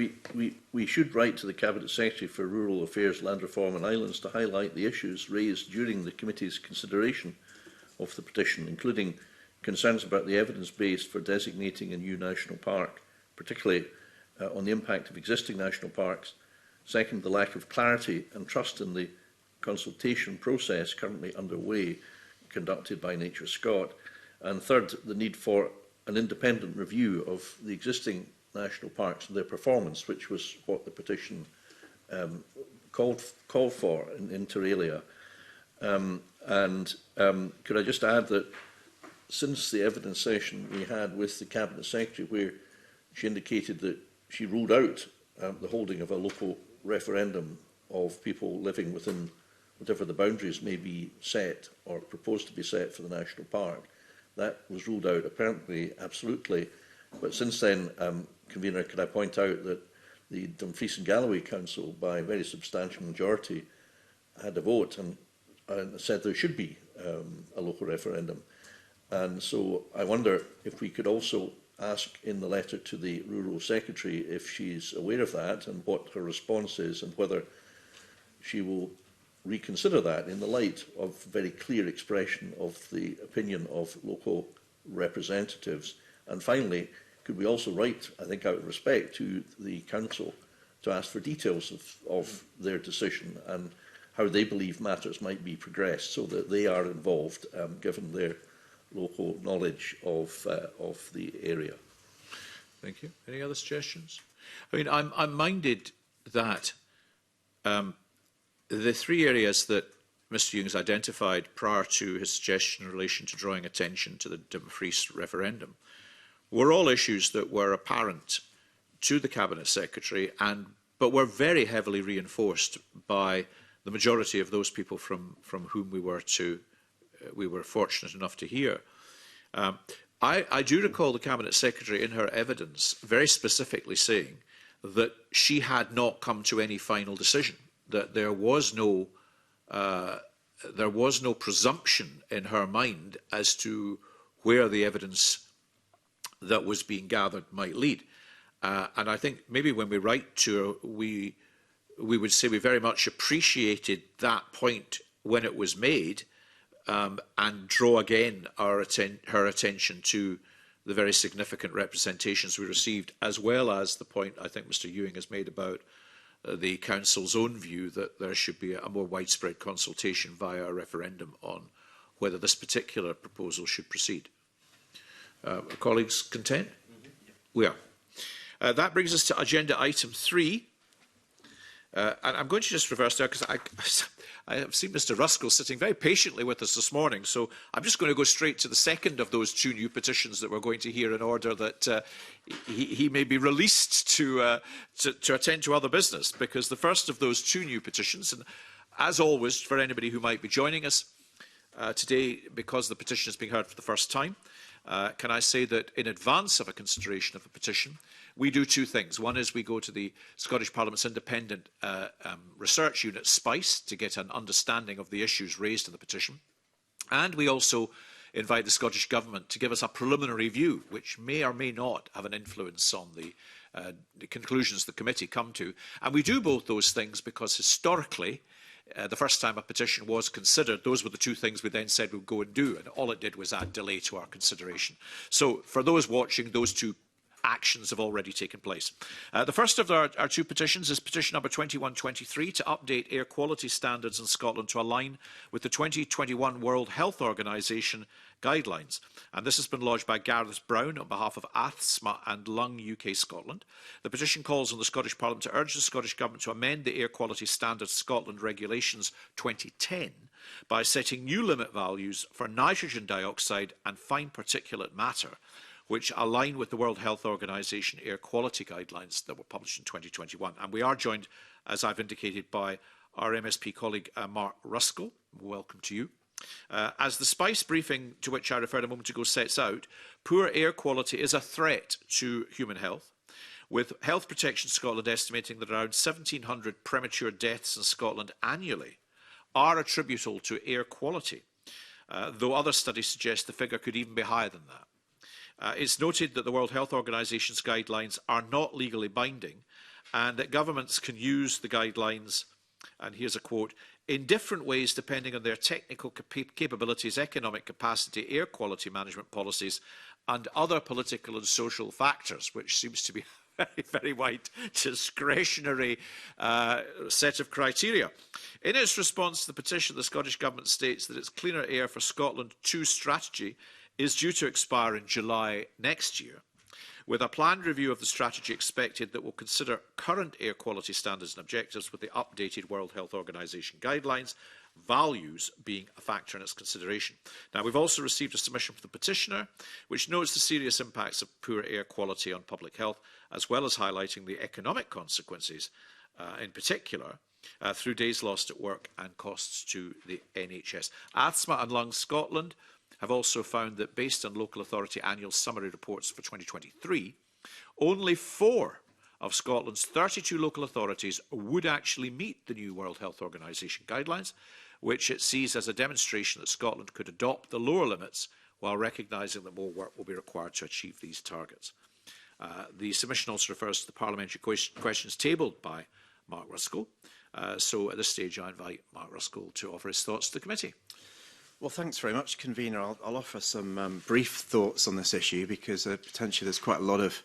we should write to the Cabinet Secretary for Rural Affairs, Land Reform and Islands to highlight the issues raised during the committee's consideration of the petition, including concerns about the evidence base for designating a new national park, particularly on the impact of existing national parks. Second, the lack of clarity and trust in the consultation process currently underway, conducted by Nature Scott. And third, the need for an independent review of the existing national parks and their performance, which was what the petition called for inter alia. Could I just add that since the evidence session we had with the Cabinet Secretary, where she indicated that she ruled out the holding of a local referendum of people living within whatever the boundaries may be set or proposed to be set for the national park, that was ruled out apparently absolutely. But since then, Convener, could I point out that the Dumfries and Galloway Council, by a very substantial majority, had a vote and said there should be a local referendum. And so I wonder if we could also ask in the letter to the Rural Secretary if she's aware of that and what her response is, and whether she will reconsider that in the light of very clear expression of the opinion of local representatives. And finally, could we also write, I think out of respect to the Council, to ask for details of their decision and how they believe matters might be progressed, so that they are involved, given their local knowledge of the area. Thank you. Any other suggestions? I mean, I'm minded that the three areas that Mr Young has identified prior to his suggestion in relation to drawing attention to the Dumfries referendum were all issues that were apparent to the Cabinet Secretary, but were very heavily reinforced by the majority of those people from whom we were fortunate enough to hear. I do recall the Cabinet Secretary in her evidence very specifically saying that she had not come to any final decision, that there was no presumption in her mind as to where the evidence that was being gathered might lead. And I think maybe when we write to her, we would say we very much appreciated that point when it was made, and draw again her attention to the very significant representations we received, as well as the point I think Mr Ewing has made about the Council's own view that there should be a more widespread consultation via a referendum on whether this particular proposal should proceed. Are colleagues content? We are. That brings us to agenda item 3. And I'm going to just reverse there because I have seen Mr Ruskell sitting very patiently with us this morning, so I'm just going to go straight to the second of those two new petitions that we're going to hear in order that he may be released to attend to other business, because the first of those two new petitions, and as always for anybody who might be joining us today because the petition is being heard for the first time, can I say that in advance of a consideration of the petition, we do two things. One is we go to the Scottish Parliament's independent research unit, SPICE, to get an understanding of the issues raised in the petition. And we also invite the Scottish Government to give us a preliminary view, which may or may not have an influence on the conclusions the committee come to. And we do both those things because historically, the first time a petition was considered, those were the two things we then said we'd go and do, and all it did was add delay to our consideration. So for those watching, those two actions have already taken place. The first of our two petitions is petition number 2123 to update air quality standards in Scotland to align with the 2021 World Health Organization guidelines. And this has been lodged by Gareth Brown on behalf of Asthma and Lung UK Scotland. The petition calls on the Scottish Parliament to urge the Scottish Government to amend the Air Quality Standards Scotland Regulations 2010 by setting new limit values for nitrogen dioxide and fine particulate matter, which align with the World Health Organization air quality guidelines that were published in 2021. And we are joined, as I've indicated, by our MSP colleague, Mark Ruskell. Welcome to you. As the SPICE briefing to which I referred a moment ago sets out, poor air quality is a threat to human health, with Health Protection Scotland estimating that around 1,700 premature deaths in Scotland annually are attributable to air quality, though other studies suggest the figure could even be higher than that. It's noted that the World Health Organization's guidelines are not legally binding and that governments can use the guidelines, and here's a quote, in different ways depending on their technical capabilities, economic capacity, air quality management policies and other political and social factors, which seems to be a very, very wide discretionary set of criteria. In its response to the petition, the Scottish Government states that its Cleaner Air for Scotland 2 strategy is due to expire in July next year, with a planned review of the strategy expected that will consider current air quality standards and objectives with the updated World Health Organization guidelines, values being a factor in its consideration. Now, we've also received a submission from the petitioner, which notes the serious impacts of poor air quality on public health, as well as highlighting the economic consequences, in particular, through days lost at work and costs to the NHS. Asthma and Lungs Scotland have also found that, based on local authority annual summary reports for 2023, only 4 of Scotland's 32 local authorities would actually meet the new World Health Organization guidelines, which it sees as a demonstration that Scotland could adopt the lower limits while recognising that more work will be required to achieve these targets. The submission also refers to the parliamentary questions tabled by Mark Ruskell. So at this stage, I invite Mark Ruskell to offer his thoughts to the committee. Well, thanks very much, Convener. I'll offer some brief thoughts on this issue because potentially there's quite a lot of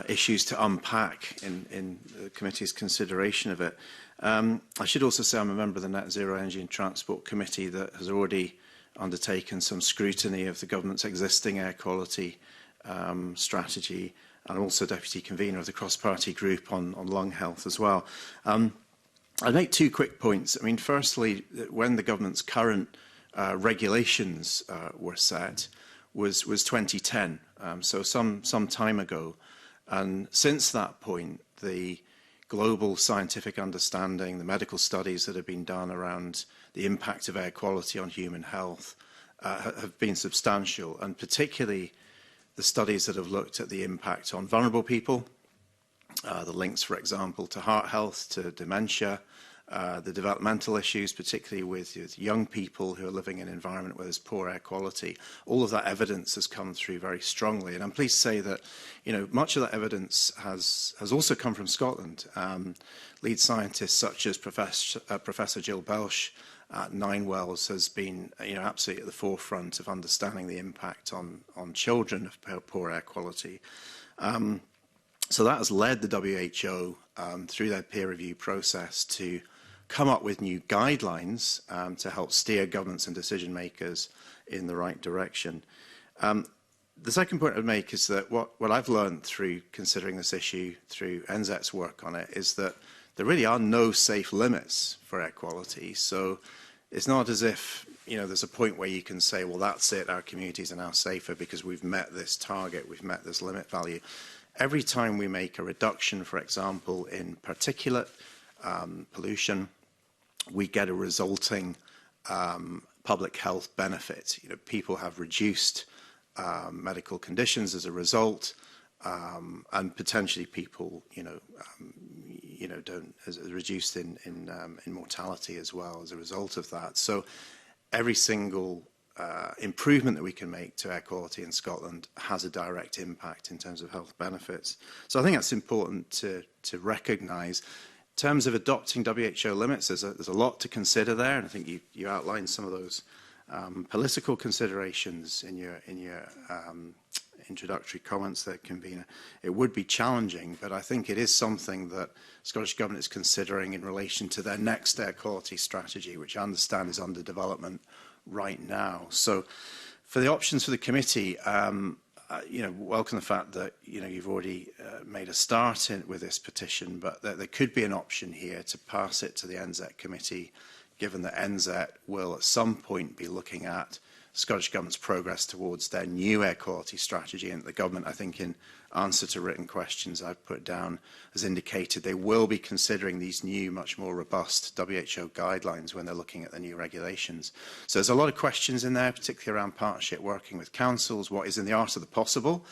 issues to unpack in the committee's consideration of it. I should also say I'm a member of the Net Zero Energy and Transport Committee that has already undertaken some scrutiny of the government's existing air quality strategy, and also Deputy Convener of the cross-party group on lung health as well. I'd make 2 quick points. I mean, firstly, when the government's current regulations were set was 2010, so some time ago. And since that point, the global scientific understanding, the medical studies that have been done around the impact of air quality on human health have been substantial, and particularly the studies that have looked at the impact on vulnerable people, the links, for example, to heart health, to dementia, the developmental issues, particularly with young people who are living in an environment where there's poor air quality. All of that evidence has come through very strongly. And I'm pleased to say that, you know, much of that evidence has also come from Scotland. Lead scientists such as Professor Jill Belsh at Ninewells has been, you know, absolutely at the forefront of understanding the impact on children of poor air quality. So that has led the WHO through their peer review process to come up with new guidelines to help steer governments and decision makers in the right direction. The second point I'd make is that what I've learned through considering this issue, through NZET's work on it, is that there really are no safe limits for air quality. So it's not as if, you know, there's a point where you can say, well, that's it, our communities are now safer because we've met this target, we've met this limit value. Every time we make a reduction, for example, in particulate pollution, we get a resulting public health benefit. You know, people have reduced medical conditions as a result, and potentially people, don't as reduced in mortality as well as a result of that. So every single improvement that we can make to air quality in Scotland has a direct impact in terms of health benefits. So I think that's important to recognise. In terms of adopting WHO limits, there's a lot to consider there, and I think you outlined some of those political considerations in your introductory comments there, Convener. It would be challenging, but I think it is something that the Scottish Government is considering in relation to their next air quality strategy, which I understand is under development right now. So for the options for the committee, welcome the fact that, you've already made a start with this petition, but there could be an option here to pass it to the NZET committee, given that NZET will at some point be looking at Scottish Government's progress towards their new air quality strategy. And the Government, I think, in answer to written questions I've put down, has indicated they will be considering these new, much more robust WHO guidelines when they're looking at the new regulations. So there's a lot of questions in there, particularly around partnership working with councils, what is in the art of the possible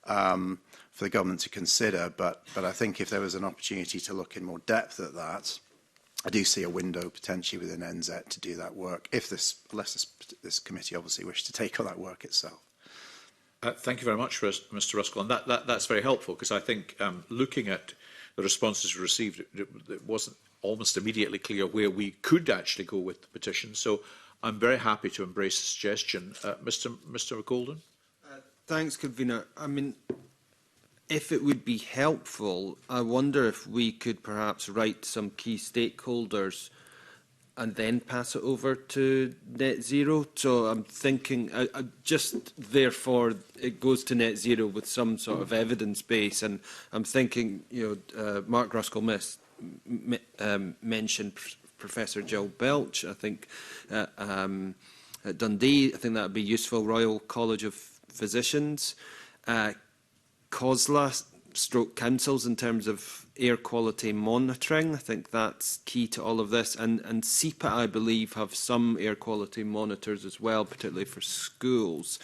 for the Government to consider. But I think if there was an opportunity to look in more depth at that, I do see a window potentially within NZET to do that work, if unless this committee obviously wished to take on that work itself. Thank you very much, Mr. Ruskell, and that's very helpful, because I think looking at the responses we received, it wasn't almost immediately clear where we could actually go with the petition. So I'm very happy to embrace the suggestion. Mr. Golden? Thanks, Convener. I mean, if it would be helpful, I wonder if we could perhaps write some key stakeholders and then pass it over to net zero. So I'm thinking, just therefore, it goes to net zero with some sort of evidence base. And I'm thinking, Mark Ruskell mentioned Professor Jill Belch. I think at Dundee, I think that would be useful. Royal College of Physicians, COSLA stroke councils in terms of air quality monitoring. I think that's key to all of this. And CEPA, I believe, have some air quality monitors as well, particularly for schools.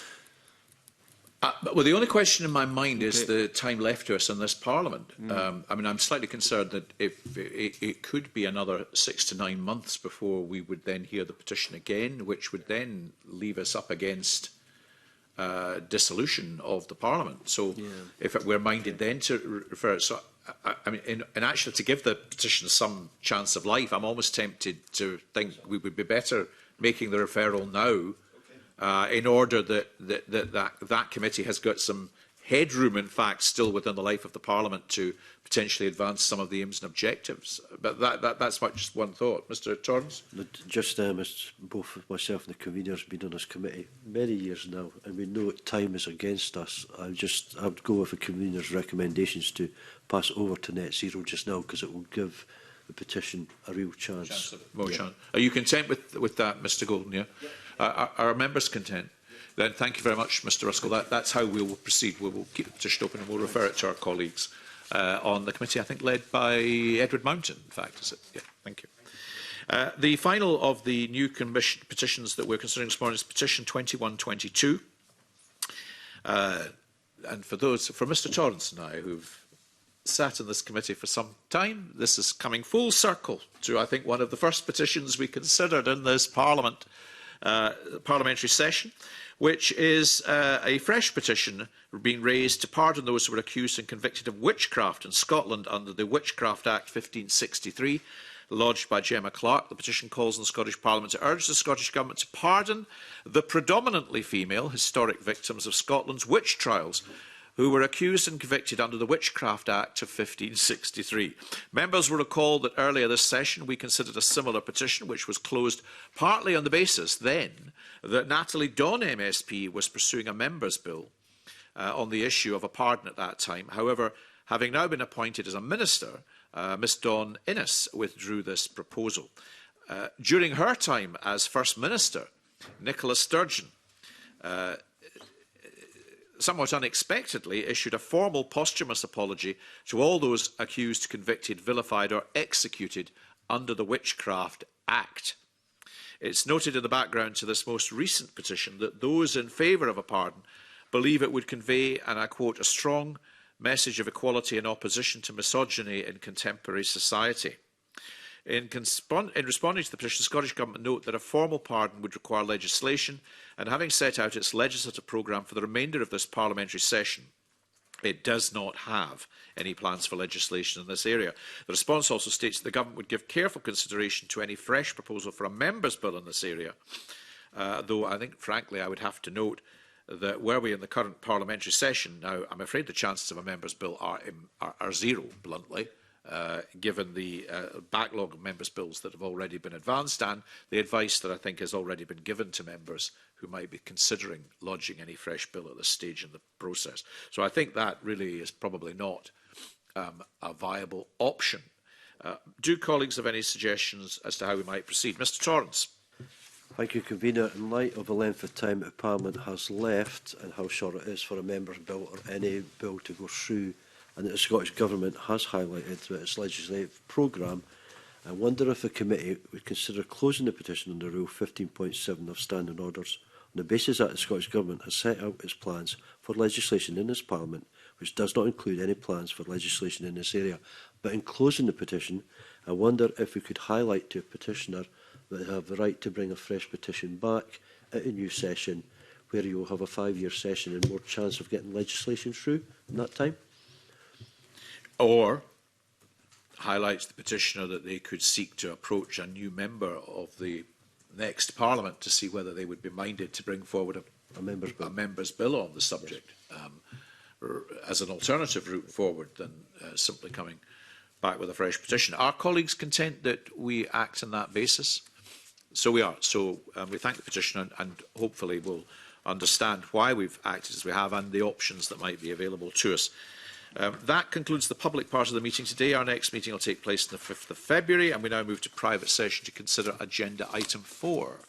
Well, the only question in my mind is the time left to us in this Parliament. I mean, I'm slightly concerned that if it could be another 6 to 9 months before we would then hear the petition again, which would then leave us up against dissolution of the Parliament. So if we're minded then to refer it, so I mean, in actually to give the petition some chance of life, I'm almost tempted to think we would be better making the referral now, in order that committee has got some headroom, in fact, still within the life of the Parliament to potentially advance some of the aims and objectives. But that's just one thought. Mr. Torrance? Just both myself and the convener have been on this committee many years now, and we know that time is against us. I would go with the convener's recommendations to pass over to net zero just now, because it will give the petition a real chance. Are you content with that, Mr. Golden? Yeah. Are members content? Then thank you very much, Mr. Ruskell. That's how we will proceed. We will keep the petition open and we'll refer it to our colleagues on the committee, I think led by Edward Mountain, in fact, is it? Yeah, thank you. The final of the new petitions that we're considering this morning is petition 2122. And for Mr. Torrance and I, who've sat in this committee for some time, this is coming full circle to, I think, one of the first petitions we considered in this parliamentary session, which is a fresh petition being raised to pardon those who were accused and convicted of witchcraft in Scotland under the Witchcraft Act 1563, lodged by Gemma Clark. The petition calls on the Scottish Parliament to urge the Scottish Government to pardon the predominantly female historic victims of Scotland's witch trials, who were accused and convicted under the Witchcraft Act of 1563. Members will recall that earlier this session we considered a similar petition, which was closed partly on the basis then that Natalie Dawn MSP was pursuing a members' bill on the issue of a pardon at that time. However, having now been appointed as a minister, Miss Dawn Innes withdrew this proposal. During her time as First Minister, Nicola Sturgeon somewhat unexpectedly issued a formal posthumous apology to all those accused, convicted, vilified or executed under the Witchcraft Act. It's noted in the background to this most recent petition that those in favour of a pardon believe it would convey, and I quote, a strong message of equality in opposition to misogyny in contemporary society. In responding to the petition, the Scottish Government note that a formal pardon would require legislation, and having set out its legislative programme for the remainder of this parliamentary session, it does not have any plans for legislation in this area. The response also states that the Government would give careful consideration to any fresh proposal for a members' bill in this area, though I think, frankly, I would have to note that were we in the current parliamentary session, now I'm afraid the chances of a members' bill are zero, bluntly, given the backlog of members' bills that have already been advanced and the advice that I think has already been given to members who might be considering lodging any fresh bill at this stage in the process. So I think that really is probably not a viable option. Do colleagues have any suggestions as to how we might proceed? Mr. Torrance. Thank you, Convener. In light of the length of time that Parliament has left and how short it is for a members' bill or any bill to go through, and that the Scottish Government has highlighted through its legislative programme, I wonder if the committee would consider closing the petition under Rule 15.7 of Standing Orders on the basis that the Scottish Government has set out its plans for legislation in this Parliament, which does not include any plans for legislation in this area. But in closing the petition, I wonder if we could highlight to a petitioner that they have the right to bring a fresh petition back at a new session, where you will have a 5-year session and more chance of getting legislation through in that time. Or highlights the petitioner that they could seek to approach a new member of the next Parliament to see whether they would be minded to bring forward a members' bill on the subject as an alternative route forward than simply coming back with a fresh petition. Are colleagues content that we act on that basis? So we are. So we thank the petitioner and hopefully we'll understand why we've acted as we have and the options that might be available to us. That concludes the public part of the meeting today. Our next meeting will take place on the 5th of February, and we now move to private session to consider agenda item 4.